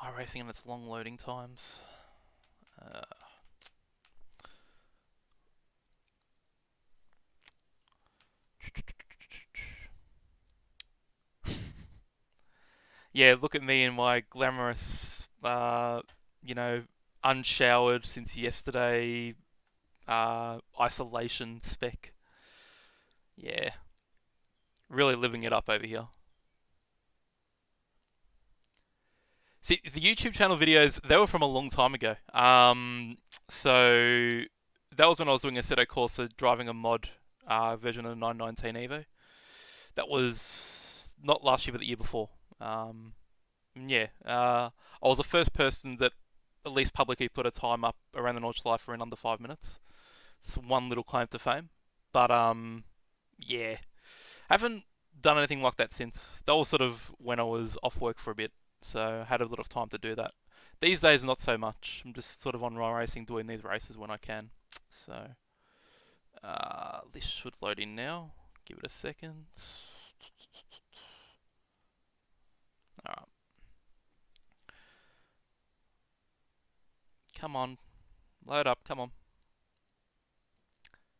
iRacing and its long loading times. Yeah, look at me in my glamorous, you know, unshowered since yesterday, isolation spec. Yeah. Really living it up over here. See, the YouTube channel videos, they were from a long time ago. So that was when I was doing a Assetto Corsa, driving a mod version of the 919 Evo. That was not last year, but the year before. Yeah, I was the first person that at least publicly put a time up around the Nordschleife for in under 5 minutes. It's one little claim to fame. But, yeah. I haven't done anything like that since. That was sort of when I was off work for a bit. So I had a lot of time to do that. These days, not so much. I'm just sort of on iRacing doing these races when I can. So, this should load in now. Give it a second. Alright. Come on. Load up, come on.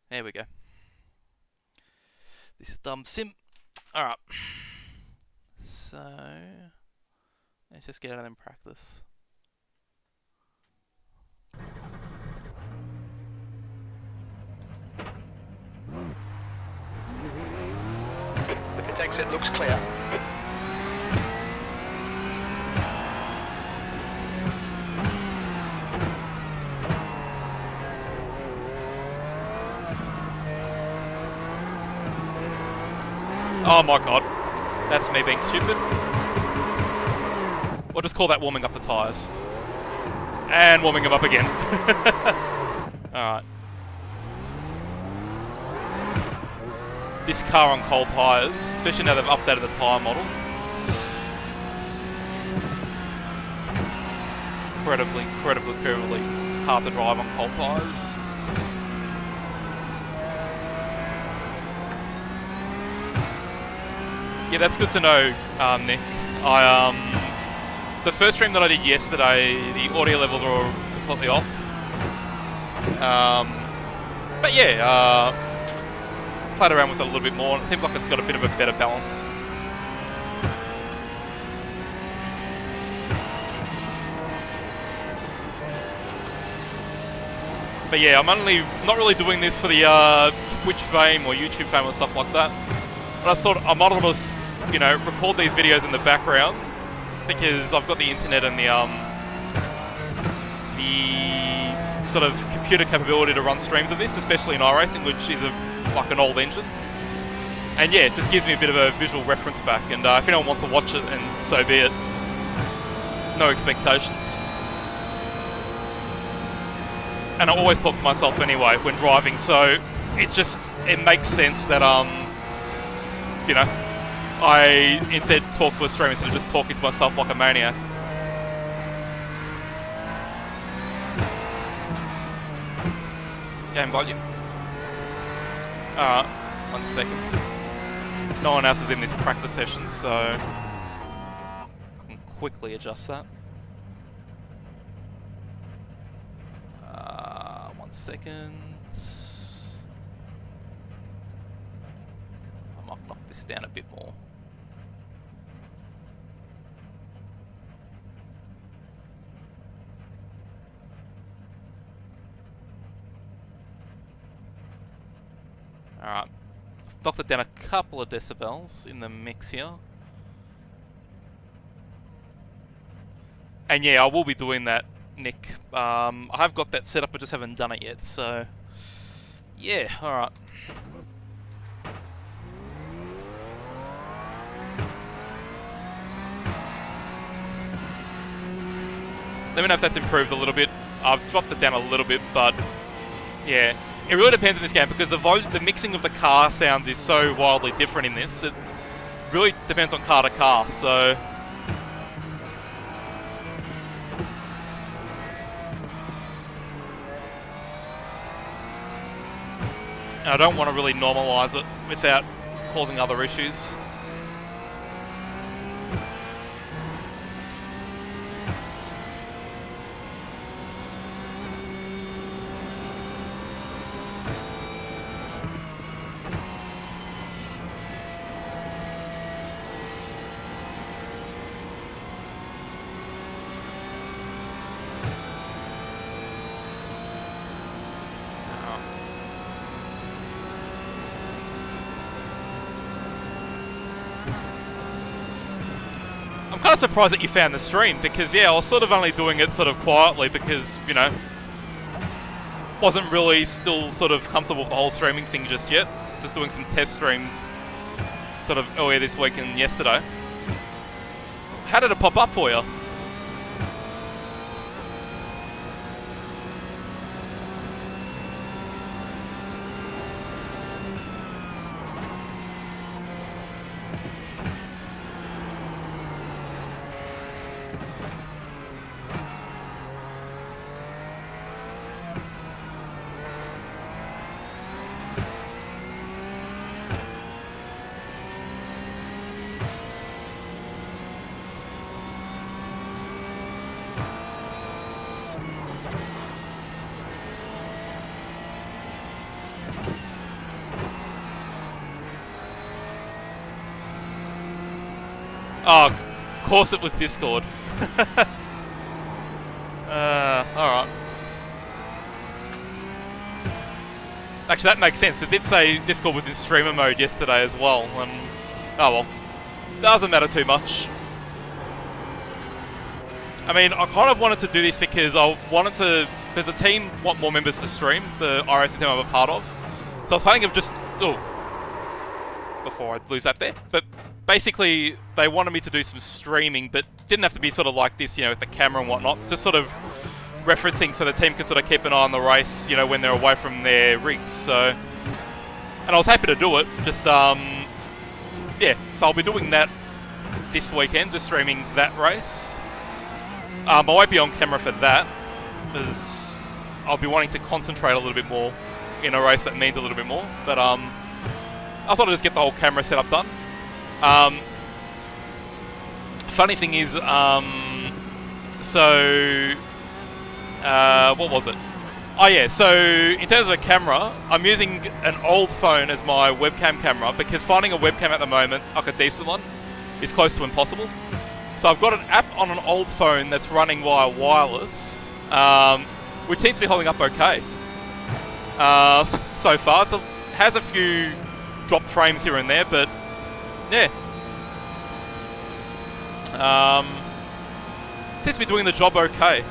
There we go. This dumb sim. Alright. So, let's just get out of them practice. The pit exit looks clear. Oh my god. That's me being stupid. We'll just call that warming up the tyres. And warming them up again. Alright. This car on cold tyres, especially now they've updated the tyre model. Incredibly hard to drive on cold tyres. Yeah, that's good to know, Nick. The first stream that I did yesterday, the audio levels were completely off. But yeah, played around with it a little bit more, and it seems like it's got a bit of a better balance. But yeah, I'm not really doing this for the Twitch fame or YouTube fame or stuff like that. But I thought I might as well just, you know, record these videos in the background because I've got the internet and the the sort of computer capability to run streams of this, especially in iRacing, which is like an old engine. And yeah, it just gives me a bit of a visual reference back, and if anyone wants to watch it, and so be it. No expectations. And I always talk to myself anyway when driving, so it makes sense that, you know, I instead talk to a stream instead of just talking to myself like a maniac. Game volume. 1 second. No one else is in this practice session, so I can quickly adjust that. 1 second. I might knock this down a bit more. Alright. I've knocked it down a couple of decibels in the mix here. And yeah, I will be doing that, Nick. I have got that set up, I just haven't done it yet, so... yeah, alright. Let me know if that's improved a little bit. I've dropped it down a little bit, but... yeah. It really depends in this game, because the mixing of the car sounds is so wildly different in this. It really depends on car to car, so... and I don't want to really normalise it without causing other issues. I'm kind of surprised that you found the stream, because yeah, I was sort of only doing it sort of quietly because, you know, wasn't really still sort of comfortable with the whole streaming thing just yet. Just doing some test streams sort of earlier this week and yesterday. How did it pop up for you? Oh, of course it was Discord. Alright. Actually, that makes sense. It did say Discord was in streamer mode yesterday as well, and... oh well. Doesn't matter too much. I mean, I kind of wanted to do this because I wanted to... because the team want more members to stream, the iRacing team I'm a part of. So I was planning of just... oh. Before I lose that there. But basically, they wanted me to do some streaming, but didn't have to be sort of like this, you know, with the camera and whatnot. Just sort of referencing so the team can sort of keep an eye on the race, you know, when they're away from their rigs. So, and I was happy to do it. Just, yeah. So I'll be doing that this weekend, just streaming that race. I won't be on camera for that, because I'll be wanting to concentrate a little bit more in a race that means a little bit more. But, I thought I'd just get the whole camera setup done. Funny thing is, so, what was it? Oh yeah, so in terms of a camera, I'm using an old phone as my webcam camera, because finding a webcam at the moment, like a decent one, is close to impossible. So I've got an app on an old phone that's running via wireless, which seems to be holding up okay. So far, it has a few dropped frames here and there, but yeah. Seems to be doing the job okay.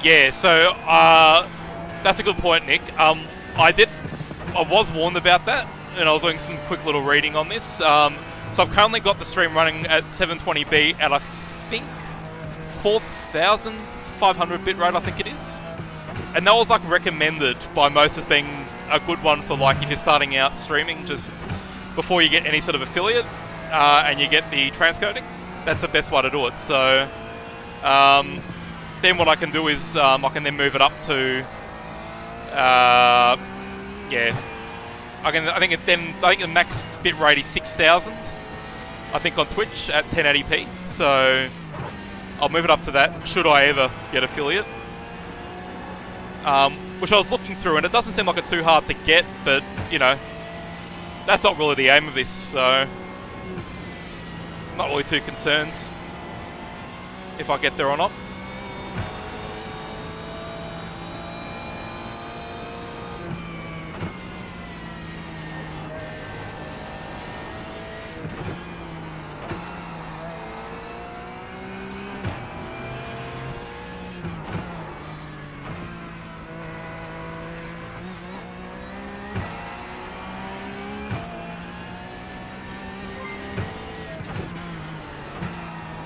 Yeah, so that's a good point, Nick. I was warned about that, and I was doing some quick little reading on this. So I've currently got the stream running at 720p at, I think, 4,500 bitrate, I think it is. And that was like recommended by most as being a good one for like if you're starting out streaming just before you get any sort of affiliate and you get the transcoding. That's the best way to do it. So then what I can do is I can then move it up to yeah. I think the max bitrate is 6,000. I think on Twitch at 1080p. So I'll move it up to that should I ever get affiliate. Which I was looking through, and it doesn't seem like it's too hard to get, but you know, that's not really the aim of this. So not really too concerned if I get there or not.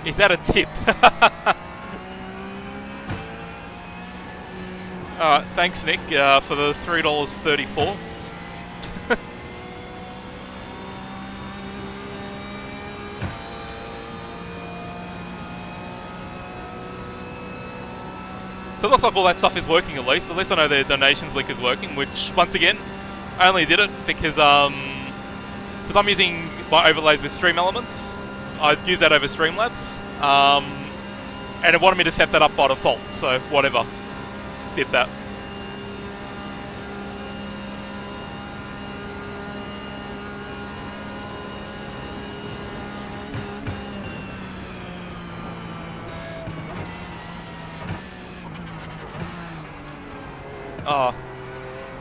Is that a tip? Alright, thanks Nick for the $3.34. So it looks like all that stuff is working at least. At least I know the donations link is working, which once again, I only did it because I'm using my overlays with Stream Elements. I'd use that over Streamlabs, and it wanted me to set that up by default, so whatever, did that.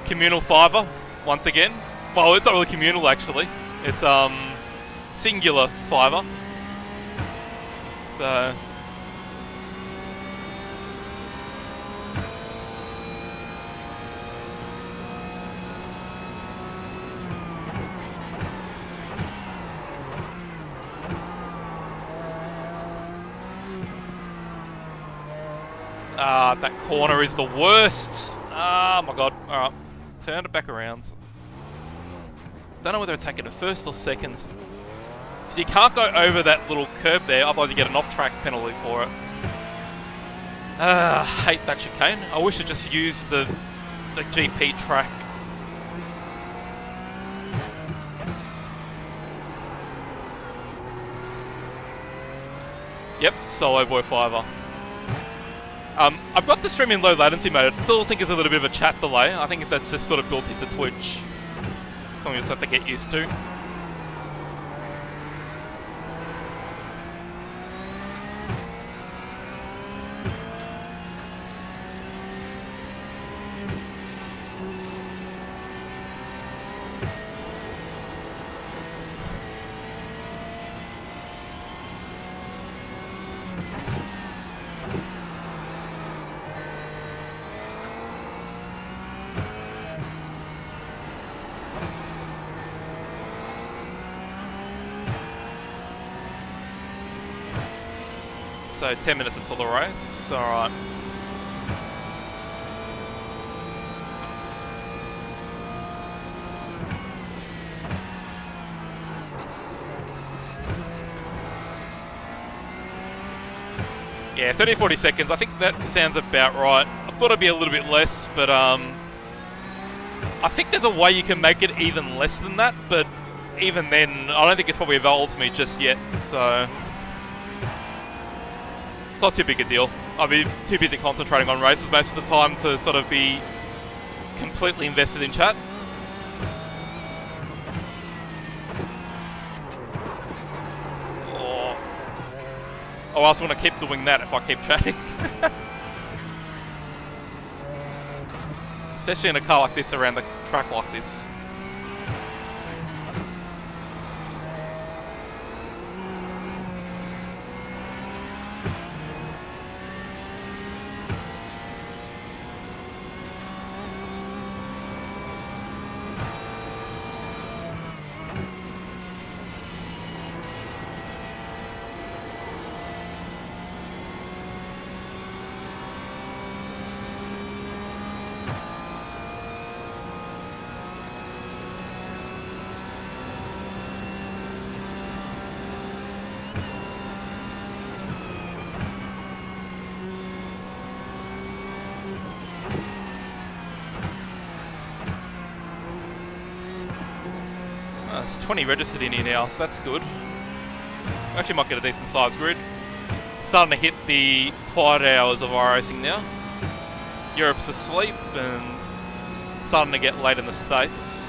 Communal Fiverr, once again. Well, it's not really communal actually, it's singular Fiverr. So that corner is the worst. Oh my god. Alright. Turn it back around. Don't know whether to take it at first or second. So you can't go over that little curb there, otherwise you get an off-track penalty for it. Hate that chicane. I wish I just used the GP track. Yep, solo boy Fiverr. I've got the stream in low latency mode. I still think there's a little bit of a chat delay. I think that's just sort of built into Twitch. Something you just have to get used to. So 10 minutes until the race. Alright. Yeah, 30-40 seconds. I think that sounds about right. I thought it'd be a little bit less, but I think there's a way you can make it even less than that, but even then, I don't think it's probably available to me just yet, so it's not too big a deal. I'll be too busy concentrating on races most of the time to sort of be completely invested in chat. Oh, I also want to keep doing that if I keep chatting. Especially in a car like this, around the track like this. There's 20 registered in here now, so that's good. Actually might get a decent sized grid. Starting to hit the quiet hours of iRacing now. Europe's asleep and starting to get late in the States.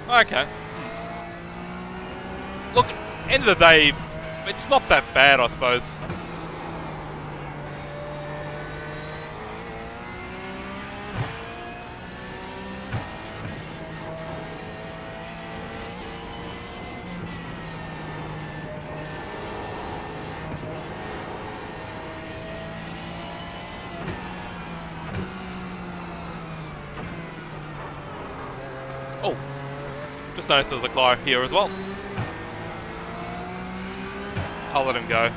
Okay. Look, end of the day, it's not that bad, I suppose. Oh. Just noticed there was a car here as well. I'll let him go.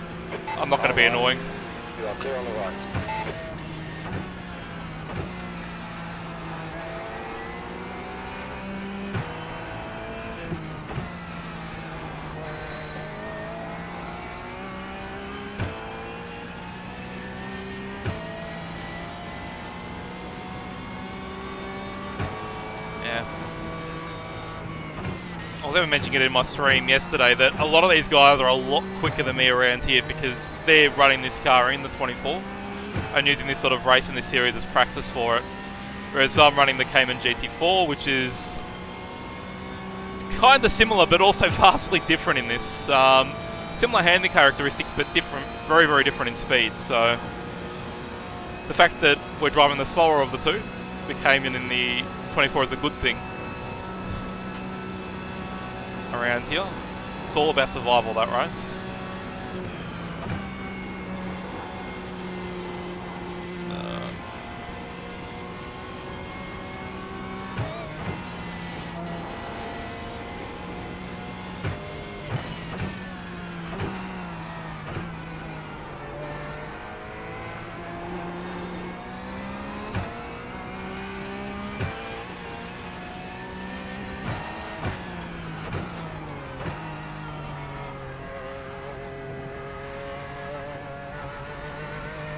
I'm not going to be annoying. You are clear on the right. Yeah. I was even mentioning it in my stream yesterday that a lot of these guys are a lot quicker than me around here because they're running this car in the 24 and using this sort of race in this series as practice for it. Whereas I'm running the Cayman GT4, which is kind of similar but also vastly different in this. Similar handling characteristics but different, very, very different in speed. So the fact that we're driving the slower of the two, the Cayman in the 24, is a good thing. Around here. It's all about survival, that race.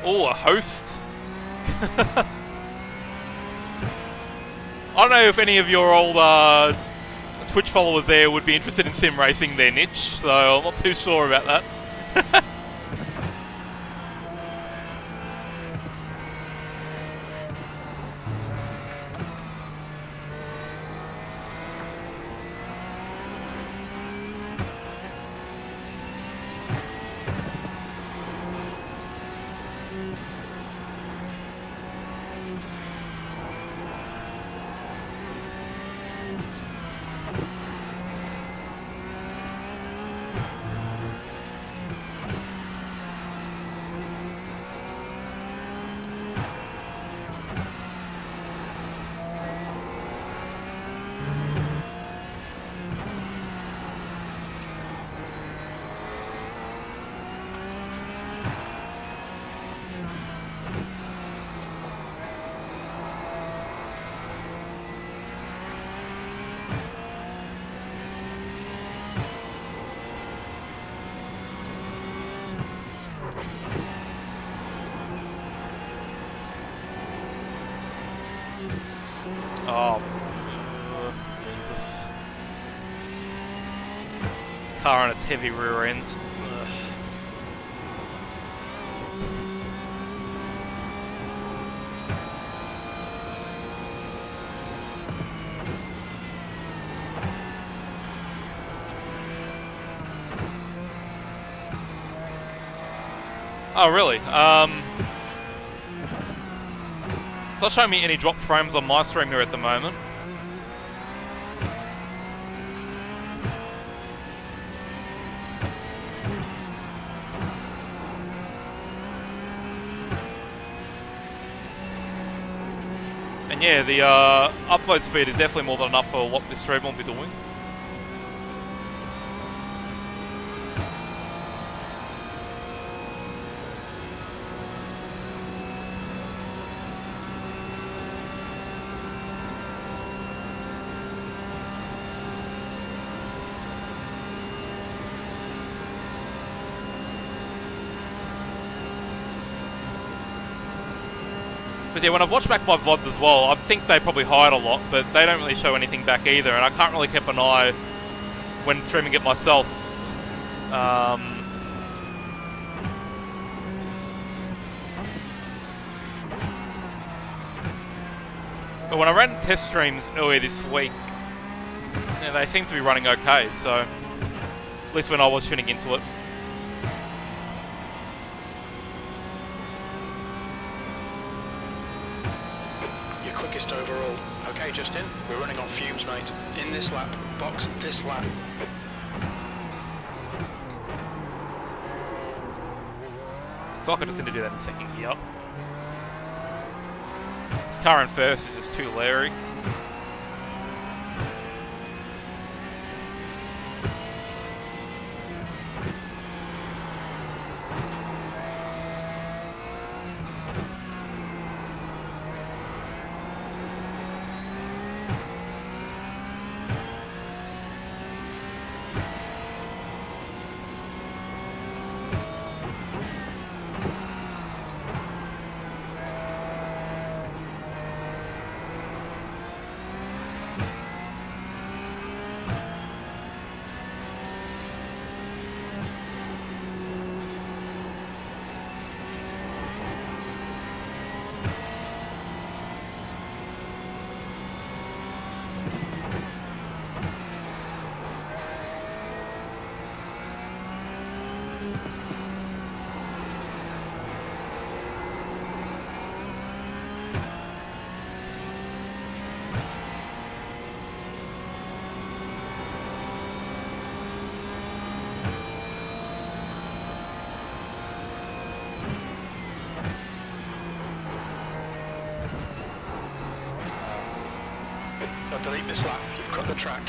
Oh, a host. I don't know if any of your old Twitch followers there would be interested in sim racing, their niche, so I'm not too sure about that. Oh, Jesus. This car on its heavy rear ends. Ugh. Oh, really? It's not showing me any drop frames on my stream here at the moment. And And yeah, the upload speed is definitely more than enough for what this stream will be doing. But yeah, when I've watched back my VODs as well, I think they probably hide a lot, but they don't really show anything back either, and I can't really keep an eye when streaming it myself. But when I ran test streams earlier this week, yeah, they seem to be running okay, so at least when I was tuning into it. Quickest overall. Okay, Justin, we're running on fumes, mate. In this lap, box this lap. I feel like I just need to do that in second gear. This car in first is just too leery. Don't delete this lap, you've cut the track.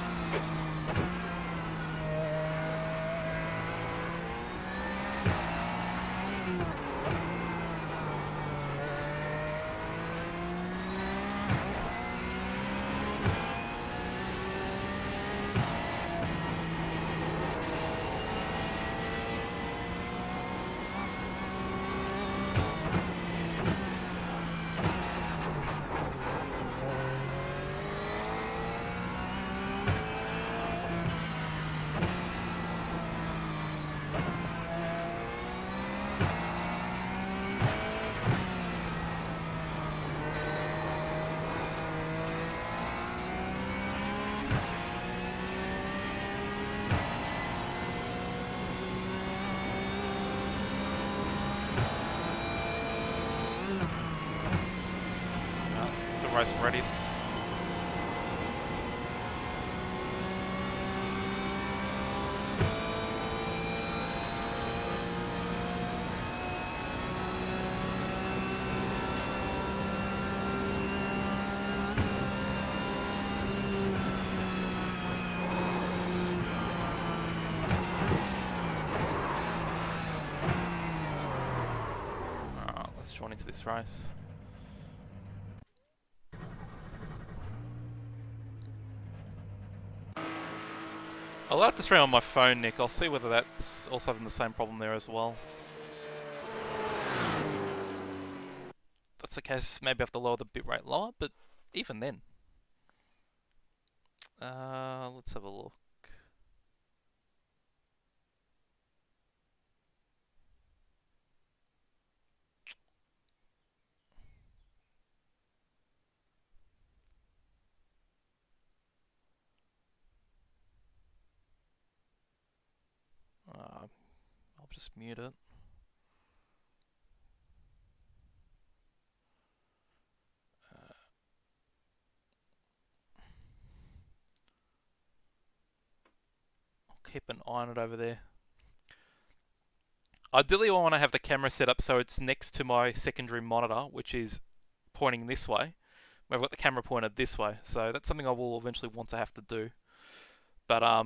Race ready. Let's join into this race. I'll have to stream on my phone, Nick. I'll see whether that's also having the same problem there as well. If that's the case, maybe I have to lower the bitrate lower, but even then. Let's have a look. I'll just mute it. I'll keep an eye on it over there. Ideally, I want to have the camera set up so it's next to my secondary monitor, which is pointing this way, where I've got the camera pointed this way. So that's something I will eventually want to have to do. But I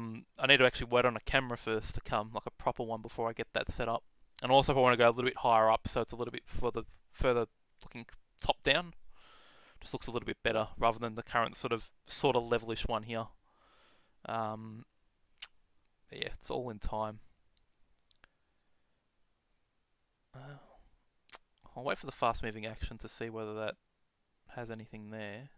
need to actually wait on a camera first to come, like a proper one, before I get that set up. And also if I want to go a little bit higher up, so it's a little bit further looking top down, just looks a little bit better rather than the current sort of levelish one here. But yeah, it's all in time. I'll wait for the fast moving action to see whether that has anything there.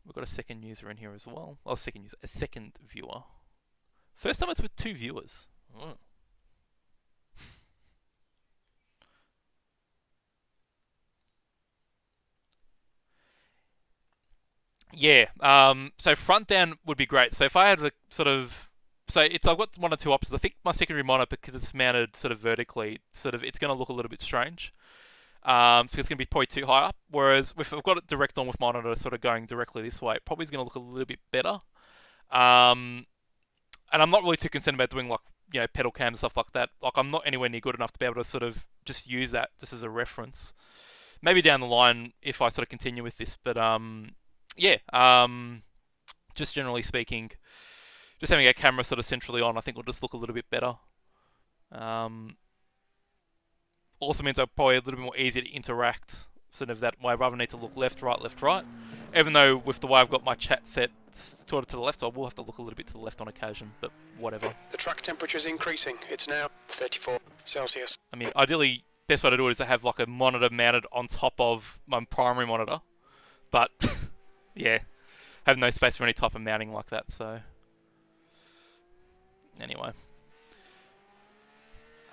We've got a second user in here as well. Oh, a second viewer. First time it's with 2 viewers. Oh. Yeah, so front down would be great. So if I had the sort of, I've got one or two options. I think my secondary monitor, because it's mounted sort of vertically, it's going to look a little bit strange. So it's going to be probably too high up. Whereas if I've got it direct on with monitor sort of going directly this way, it probably is going to look a little bit better. And I'm not really too concerned about doing like, pedal cams and stuff like that. Like I'm not anywhere near good enough to be able to sort of just use that just as a reference. Maybe down the line if I sort of continue with this, but yeah, just generally speaking, just having a camera sort of centrally on, I think will just look a little bit better. Also means I'm probably a little bit more easy to interact sort of that way, rather than need to look left, right. Even though with the way I've got my chat set sort of to the left, I will have to look a little bit to the left on occasion, but whatever. The track temperature is increasing. It's now 34 Celsius. I mean, ideally, best way to do it is to have like a monitor mounted on top of my primary monitor, but yeah, have no space for any type of mounting like that, so anyway.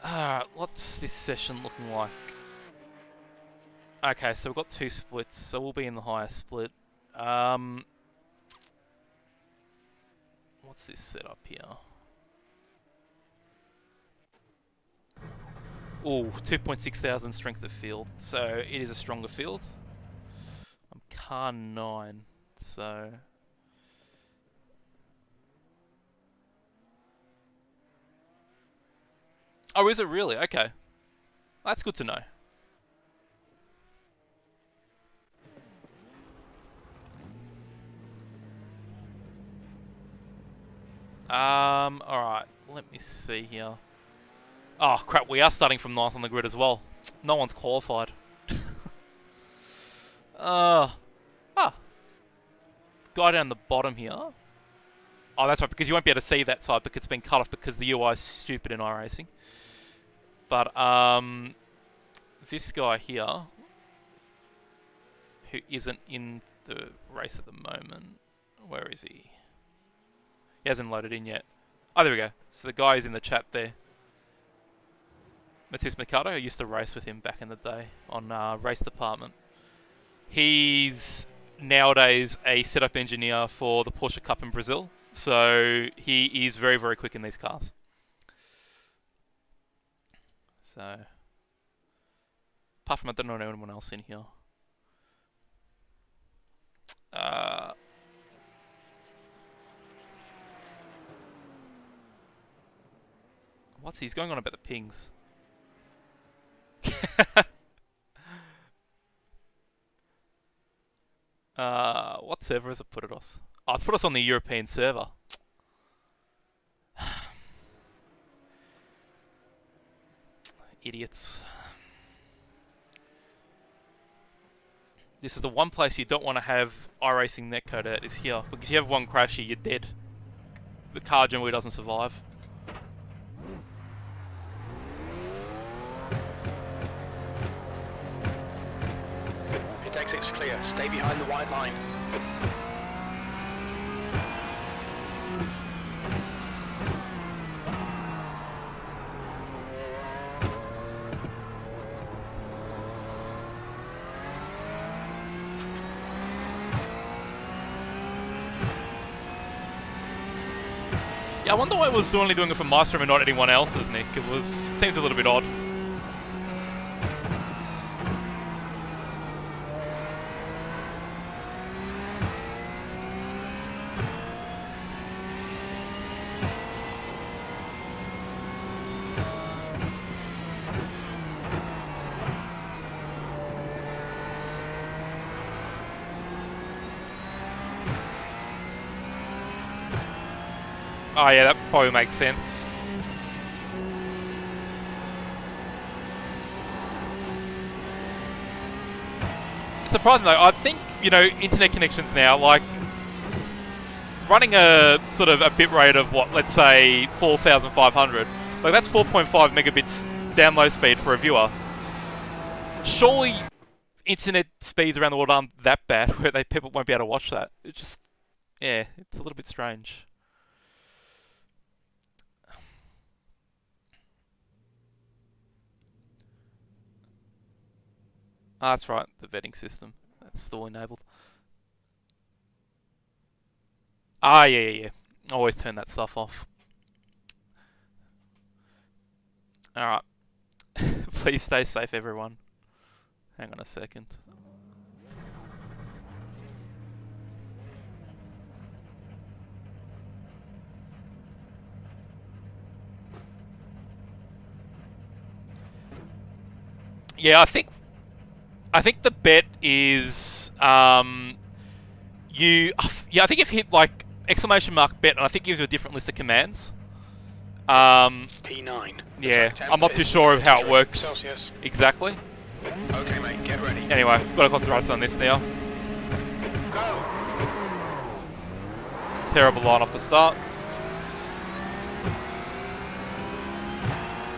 Alright, what's this session looking like? Okay, so we've got 2 splits, so we'll be in the higher split. What's this setup here? Ooh, 2,600 strength of field, so it is a stronger field. I'm car 9, so... Oh, is it really? Okay. That's good to know. Alright. Let me see here. Oh, crap. We are starting from 9th on the grid as well. No one's qualified. Guy down the bottom here. Oh, that's right, because you won't be able to see that side because it's been cut off because the UI is stupid in iRacing. But, this guy here, who isn't in the race at the moment, where is he? He hasn't loaded in yet. Oh, there we go. So the guy is in the chat there. Matthias Mercado, I used to race with him back in the day on Race Department. He's nowadays a setup engineer for the Porsche Cup in Brazil. So he is very, very quick in these cars. So, apart from I don't know anyone else in here. What's he's going on about the pings? What server has it put it us? Oh, it's put us on the European server. Idiots. This is the one place you don't want to have iRacing netcode at, is here. Because you have one crash here, you're dead. The car generally doesn't survive. Pit exit's clear. Stay behind the white line. Yeah, I wonder why it was only doing it for my stream and not anyone else's, Nick. It seems a little bit odd. Oh yeah, that probably makes sense. It's surprising though, I think, you know, internet connections now, like, running a sort of a bit rate of what, let's say 4,500, like that's 4.5 megabits download speed for a viewer. Surely internet speeds around the world aren't that bad where people won't be able to watch that. It's just, yeah, it's a little bit strange. Ah, that's right, the vetting system. That's still enabled. Ah, yeah. Always turn that stuff off. Alright. Please stay safe, everyone. Hang on a second. Yeah, I think the bet is I think if you hit like exclamation mark bet, and I think it gives you a different list of commands. P9. Yeah, I'm not too sure of how it works Celsius. exactly. Okay, mate, get ready. Anyway, got to concentrate on this now. Go. Terrible line off the start.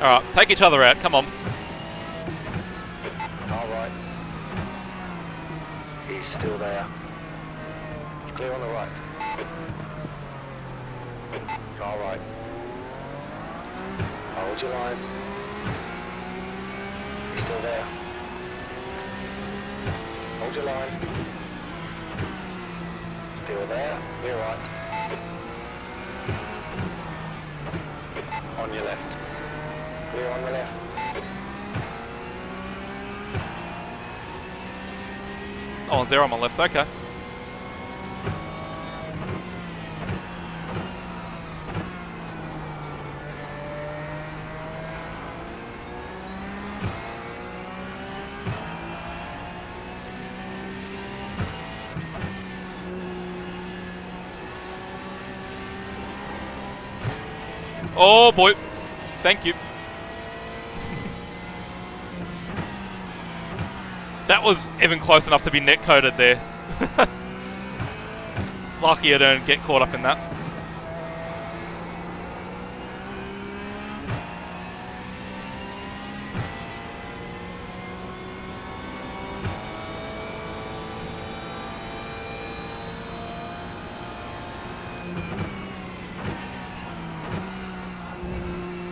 Alright, take each other out, come on. Alright. He's still there. Clear on the right. Alright. Hold your line. He's still there. Hold your line. Still there. Clear right. On your left. Clear on the left. Oh, 0 on my left, okay. Oh boy, thank you. That was even close enough to be net-coded there. Lucky I don't get caught up in that.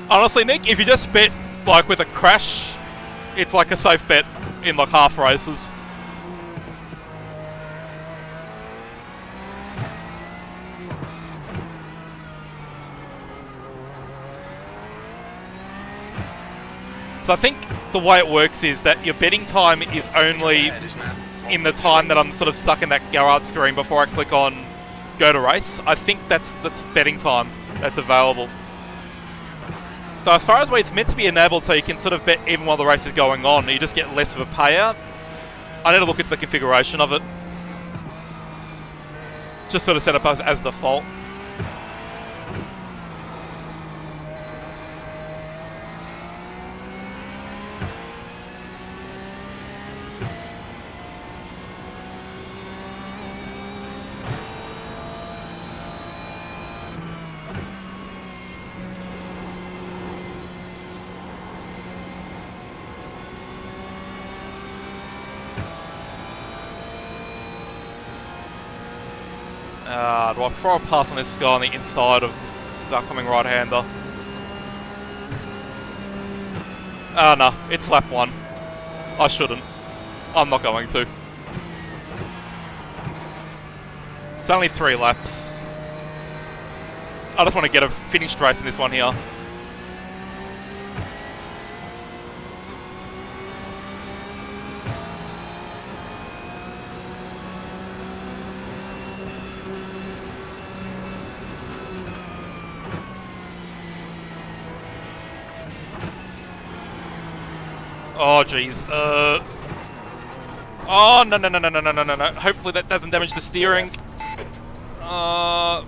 Honestly, Nick, if you just bet like with a crash, it's like a safe bet in like half races. So I think the way it works is that your betting time is only in the time that I'm sort of stuck in that garage screen before I click on go to race. I think that's betting time that's available. So as far as where it's meant to be enabled so you can sort of bet even while the race is going on, you just get less of a payout. I need to look into the configuration of it. Just sort of set up as default. Do I throw a pass on this guy on the inside of the upcoming right-hander? Ah, no, it's lap 1. I shouldn't. I'm not going to. It's only 3 laps. I just want to get a finished race in this one here. Oh jeez. Oh no. Hopefully that doesn't damage the steering.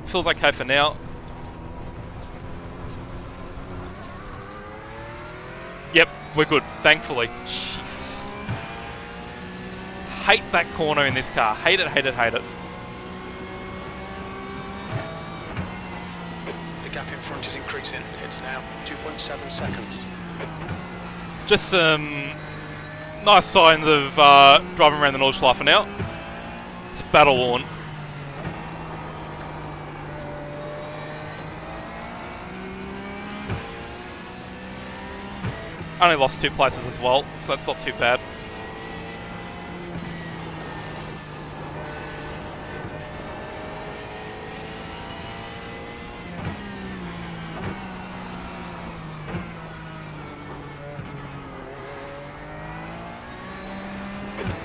Feels okay for now. we're good, thankfully. Jeez. Hate that corner in this car. Hate it, hate it, hate it. The gap in front is increasing. It's now 2.7 seconds. Just some nice signs of driving around the Nordschleife now. It's battle worn. Only lost 2 places as well, so that's not too bad.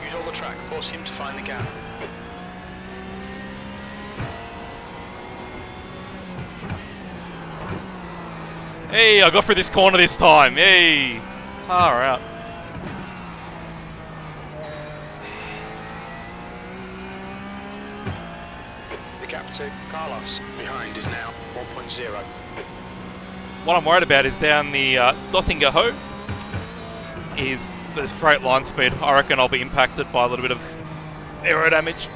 Use all the track, force him to find the gap. Hey, I got through this corner this time. Hey, far out. The gap to Carlos behind is now 1.0. What I'm worried about is down the Dottinger Ho is the straight line speed. I reckon I'll be impacted by a little bit of aero damage.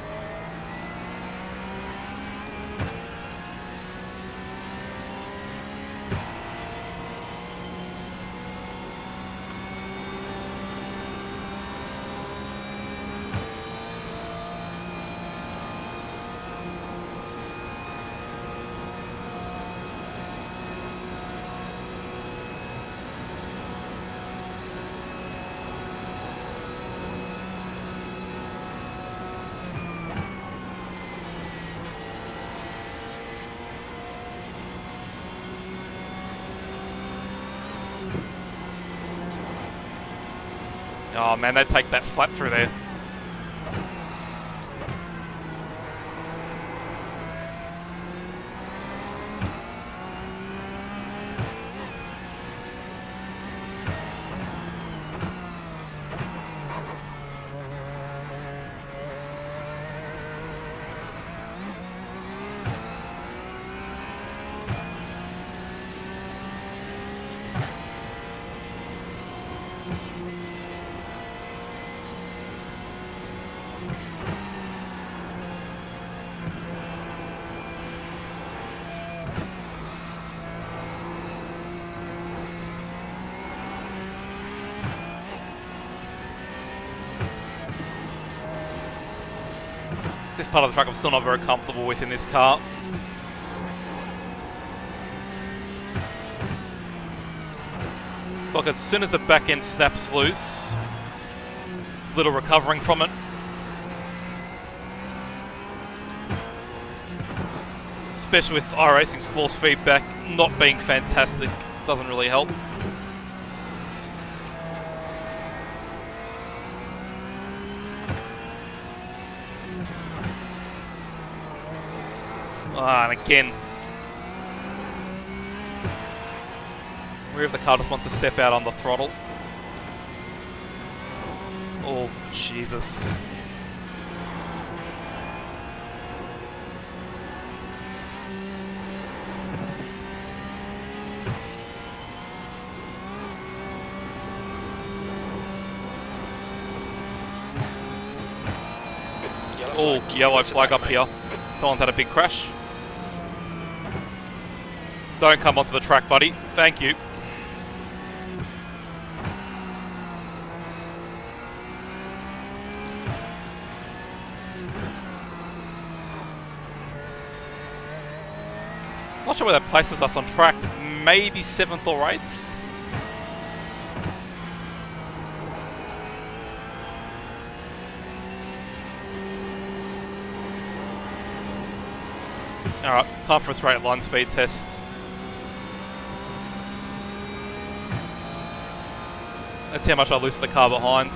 Oh man, they take that flat through there. This part of the track I'm still not very comfortable with in this car. Look, as soon as the back end snaps loose, there's little recovering from it. Especially with iRacing's force feedback not being fantastic, doesn't really help. And again, rear of the car just wants to step out on the throttle. Oh, Jesus. Oh, yellow flag up here. Someone's had a big crash. Don't come onto the track, buddy. Thank you. Not sure where that places us on track. Maybe 7th or 8th. Alright, time for a straight line speed test. Let's see how much I lose to the car behind.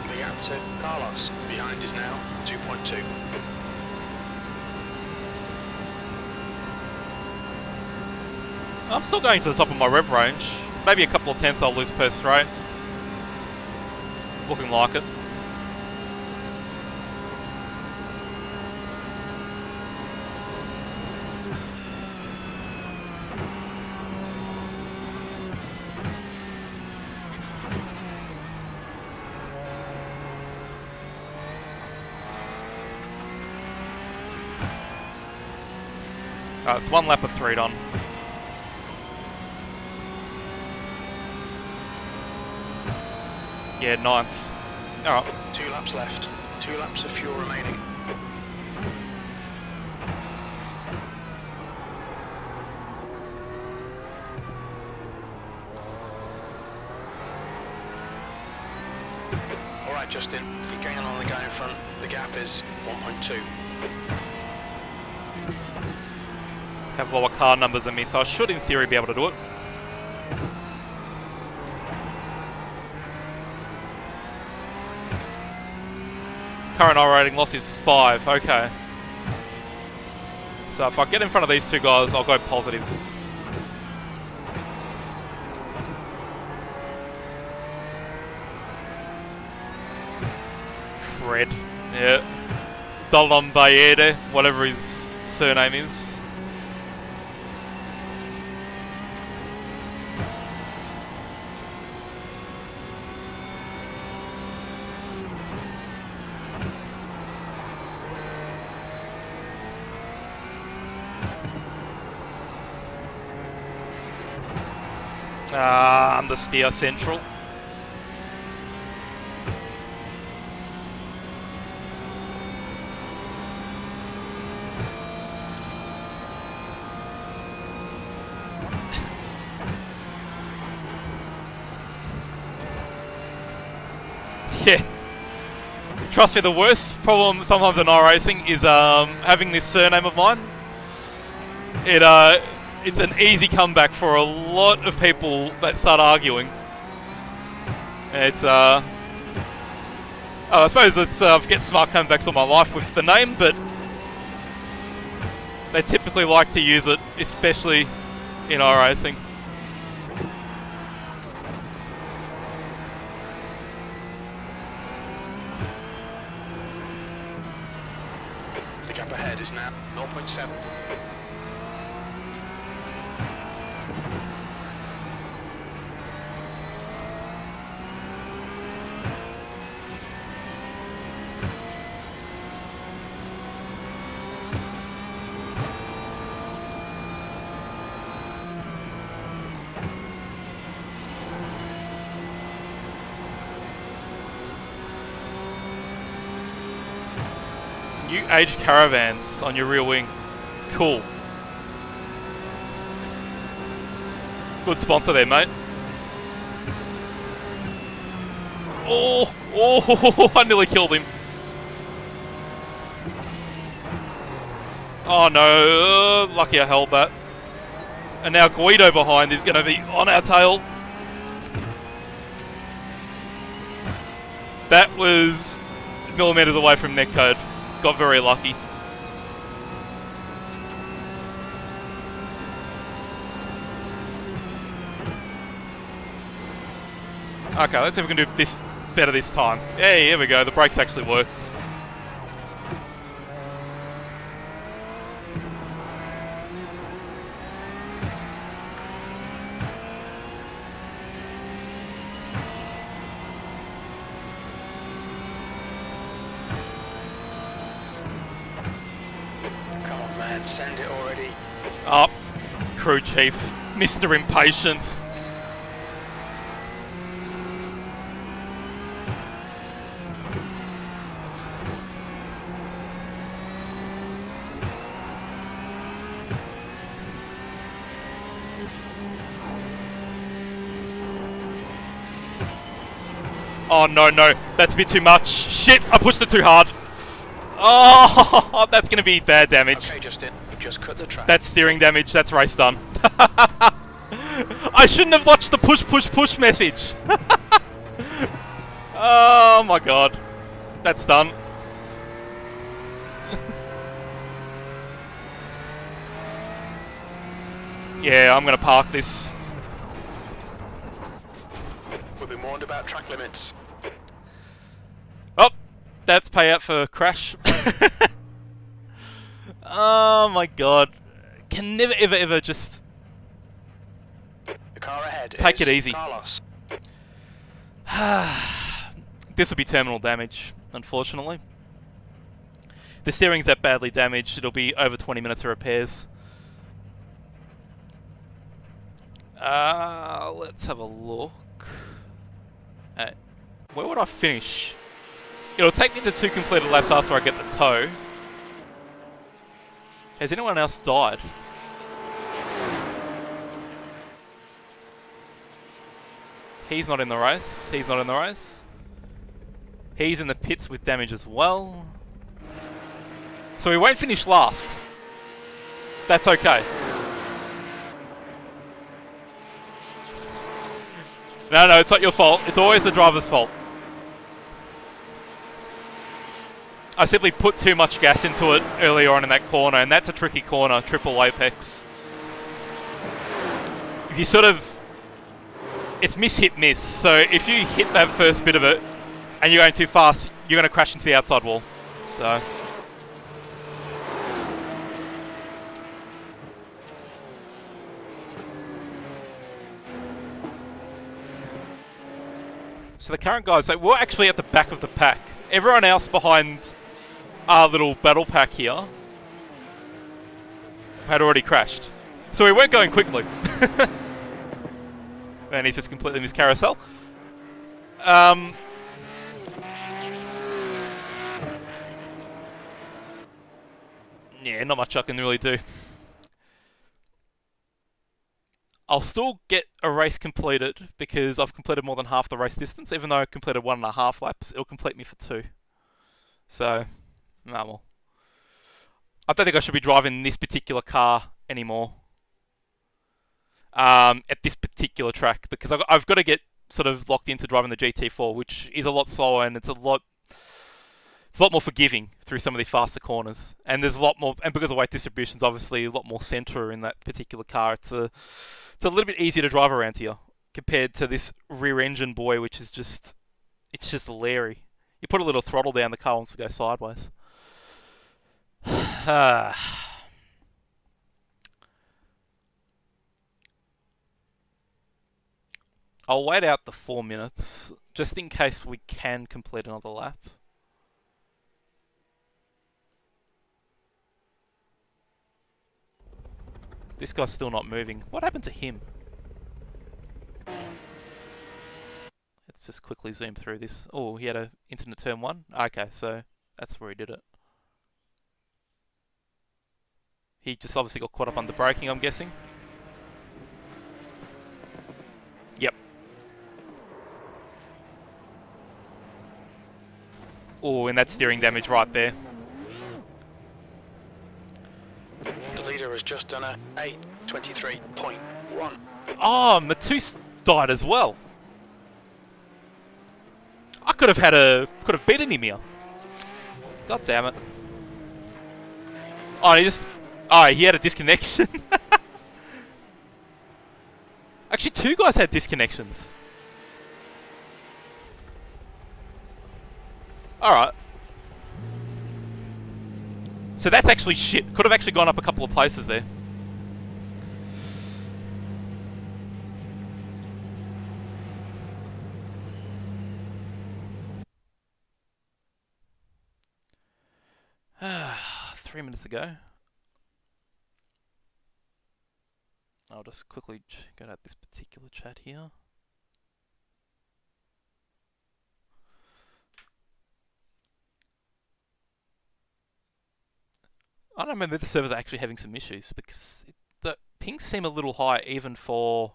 The gap to Carlos behind is now 2.2. I'm still going to the top of my rev range. Maybe a couple of tenths I'll lose per straight. Looking like it. It's 1 lap of 3 done. Yeah, 9th. Alright. 2 laps left. 2 laps of fuel remaining. Alright Justin, you're gaining on the guy in front. The gap is 1.2. Have lower car numbers than me, so I should in theory be able to do it. Current iRating loss is 5, okay. So if I get in front of these two guys, I'll go positives. Fred, yeah. Dalton Bayede, whatever his surname is. Understeer central. Yeah. Trust me, the worst problem sometimes in iRacing is having this surname of mine. It's an easy comeback for a lot of people that start arguing. It's I suppose it's I've get smart comebacks all my life with the name, but they typically like to use it, especially in iRacing. The gap ahead is now 0.7. New aged caravans on your rear wing. Cool. Good sponsor there, mate. Oh, I nearly killed him. Oh no, lucky I held that. And now Guido behind is going to be on our tail. That was millimeters away from netcode. Got very lucky. Okay, let's see if we can do this better this time. Yeah, here we go. The brakes actually worked. Come on man, send it already. Up, crew chief, Mr. Impatient. Oh no, that's a bit too much. Shit, I pushed it too hard. Oh, that's going to be bad damage. Okay, Justin, just cut the track. That's steering damage, that's race done. I shouldn't have watched the push message. Oh my god. That's done. Yeah, I'm going to park this. We've been warned about track limits. Oh, that's payout for crash. Oh my god. Can never ever just The car ahead take is it easy. Carlos. This will be terminal damage, unfortunately. The steering's that badly damaged, it'll be over 20 minutes of repairs. Let's have a look at where would I finish? It'll take me to 2 completed laps after I get the tow. Has anyone else died? He's not in the race. He's not in the race. He's in the pits with damage as well. So we won't finish last. That's okay. No, it's not your fault. It's always the driver's fault. I simply put too much gas into it earlier on in that corner, and that's a tricky corner, triple apex. If you sort of... It's miss, hit, miss. So if you hit that first bit of it, and you're going too fast, you're going to crash into the outside wall. So the current guys, we're actually at the back of the pack. Everyone else behind our little battle pack here had already crashed. So we weren't going quickly. And he's just completely missed carousel. Yeah, not much I can really do. I'll still get a race completed because I've completed more than half the race distance. Even though I completed 1.5 laps, it'll complete me for 2. So, nah, well. I don't think I should be driving this particular car anymore. At this particular track, because I've got to get sort of locked into driving the GT4, which is a lot slower and it's a lot more forgiving through some of these faster corners. And there's a lot more, and because of weight distribution's obviously a lot more centre in that particular car, it's a little bit easier to drive around here compared to this rear engine boy, which is just, it's just leery. You put a little throttle down, the car wants to go sideways. I'll wait out the 4 minutes, just in case we can complete another lap. This guy's still not moving. What happened to him? Let's just quickly zoom through this. Oh, he had a internet turn 1? Okay, so that's where he did it. He just obviously got caught up under braking, I'm guessing. Yep. Oh, and that's steering damage right there. The leader has just done a 8:23.1. Oh, Matus died as well. I could have beaten him here. God damn it. Oh, he had a disconnection. Actually, 2 guys had disconnections. Alright. So that's actually shit. Could have actually gone up a couple of places there. Ah, 3 minutes ago. I'll just quickly go at this particular chat here. I don't remember if the servers are actually having some issues because the pings seem a little high even for...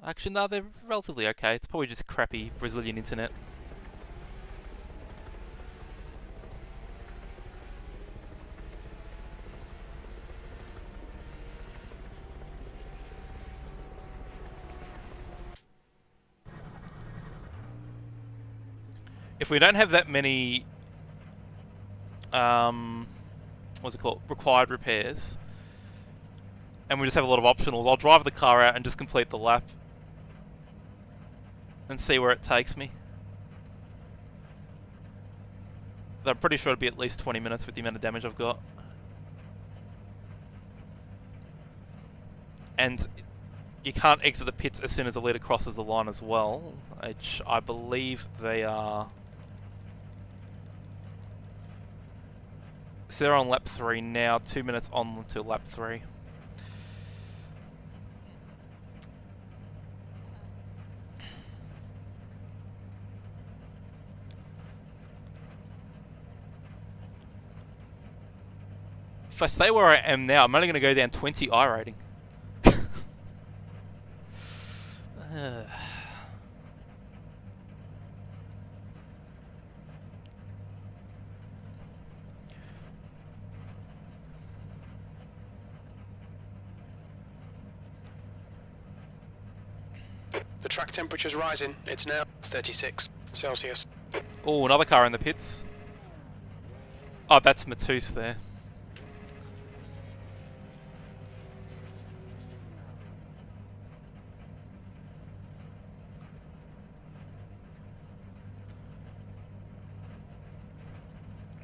Actually, no, they're relatively okay. It's probably just crappy Brazilian internet. If we don't have that many... what's it called? Required repairs. And we just have a lot of optionals. I'll drive the car out and just complete the lap. And see where it takes me. I'm pretty sure it'll be at least 20 minutes with the amount of damage I've got. And you can't exit the pits as soon as the leader crosses the line as well. Which I believe they are... So they're on lap 3 now, 2 minutes on to lap 3. if I stay where I am now, I'm only going to go down 20 I rating. The track temperature's rising. It's now 36 Celsius. Oh, another car in the pits. Oh, that's Matus there.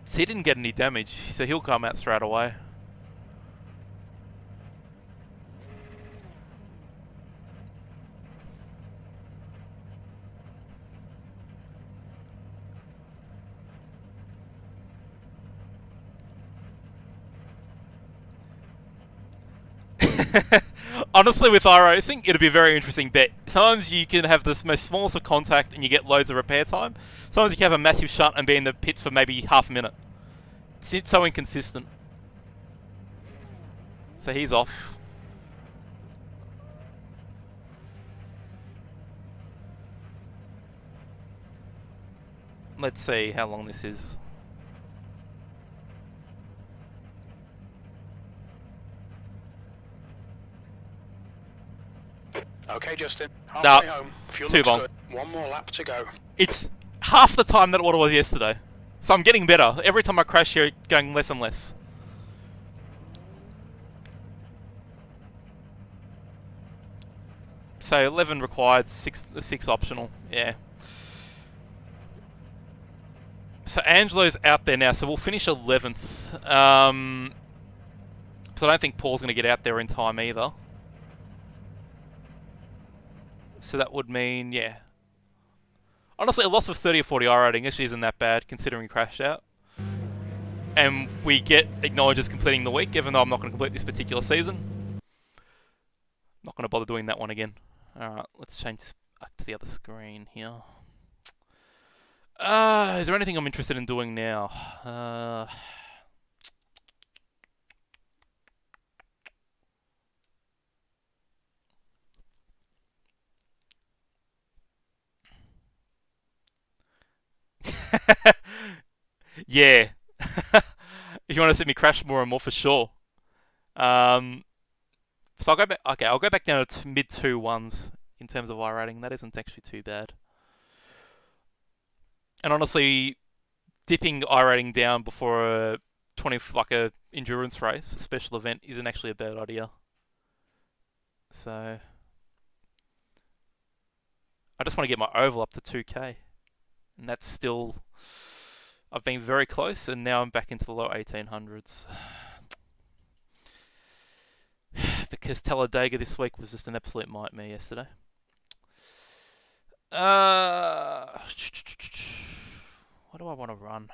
So he didn't get any damage, so he'll come out straight away. Honestly, with iRacing, it'll be a very interesting bet. Sometimes you can have the most smallest of contact and you get loads of repair time. Sometimes you can have a massive shunt and be in the pits for maybe half a minute. It's so inconsistent. So he's off. Let's see how long this is. Okay, Justin. Nah, Halfway home. Fuel too looks long. good. One more lap to go. It's half the time that what it was yesterday. So I'm getting better. Every time I crash here, it's going less and less. So 11 required, 6 optional. Yeah. So Angelo's out there now, so we'll finish 11th. So I don't think Paul's going to get out there in time either. So that would mean, yeah. Honestly, a loss of 30 or 40 I rating actually isn't that bad, considering we crashed out. And we get acknowledges completing the week, even though I'm not going to complete this particular season. Not going to bother doing that one again. Alright, let's change this back to the other screen here. Is there anything I'm interested in doing now? Yeah. If you want to see me crash more and more, for sure. So I'll go back. Okay, I'll go back down to mid 2-1s in terms of I rating. That isn't actually too bad. And honestly, dipping I rating down before a a endurance race, a special event, isn't actually a bad idea. So I just want to get my oval up to 2K, and that's still. I've been very close, and now I'm back into the low 1800s. Because Talladega this week was just an absolute nightmare yesterday. What do I want to run?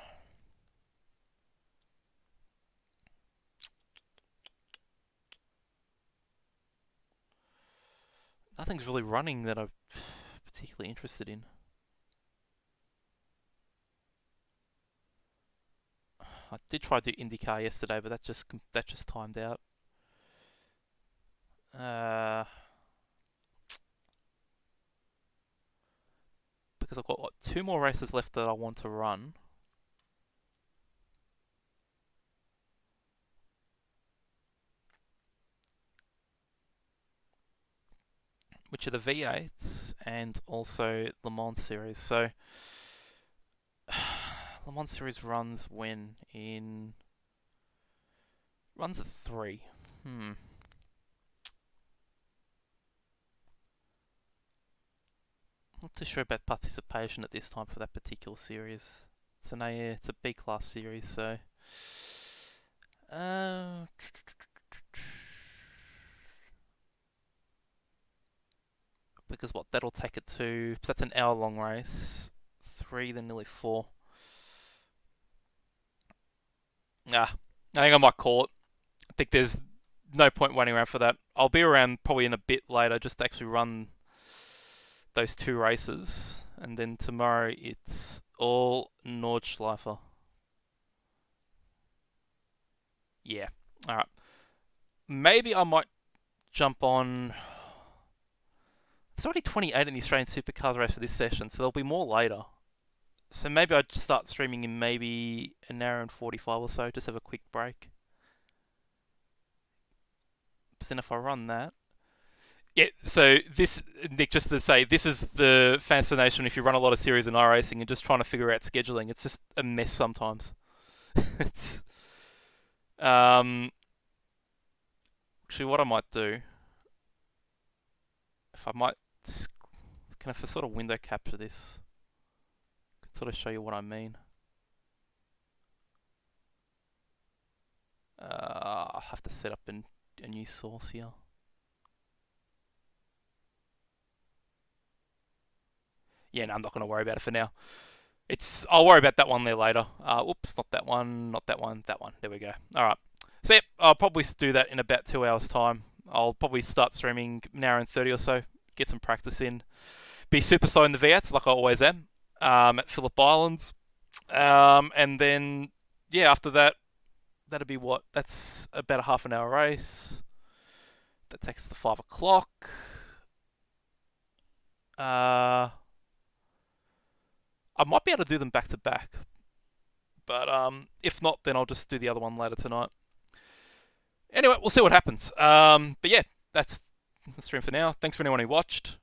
Nothing's really running that I'm particularly interested in. I did try to do IndyCar yesterday, but that just timed out. Because I've got what, 2 more races left that I want to run. Which are the V8s and also Le Mans Series. So Le Mans Series runs when? Runs at 3. Not too sure about participation at this time for that particular series. It's a B-class series, so... because what, that'll take it to... That's an hour-long race. 3, then nearly 4. I think I might call it. I think there's no point waiting around for that. I'll be around probably in a bit later just to actually run those 2 races. And then tomorrow it's all Nordschleifer. Yeah, All right. Maybe I might jump on. There's already 28 in the Australian Supercars race for this session, so there'll be more later. So maybe I'd start streaming in maybe an hour and 45 or so, just have a quick break. But then if I run that... Yeah, so this, Nick, just to say, this is the fascination if you run a lot of series in iRacing and just trying to figure out scheduling. It's just a mess sometimes. It's... Actually, what I might do... If I might... Can I sort of window capture this? I can sort of show you what I mean. I have to set up a new source here. Yeah, no, I'm not going to worry about it for now. I'll worry about that one there later. Oops, not that one, not that one, that one. There we go. All right. So, yep, I'll probably do that in about 2 hours' time. I'll probably start streaming an hour and 30 or so, get some practice in. Be super slow in the V8s, like I always am, at Phillip Islands. And then, yeah, after that, that'll be what? That's about a half an hour race. That takes us to 5 o'clock. I might be able to do them back to back. But if not, then I'll just do the other one later tonight. Anyway, we'll see what happens. But yeah, that's the stream for now. Thanks for anyone who watched.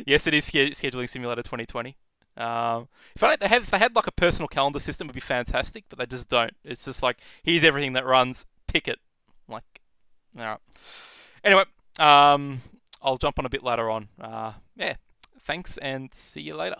Yes, it is Scheduling Simulator 2020. If they had like a personal calendar system, it would be fantastic, but they just don't. It's just like, here's everything that runs, pick it. Like, alright. Anyway, I'll jump on a bit later on. Yeah, thanks and see you later.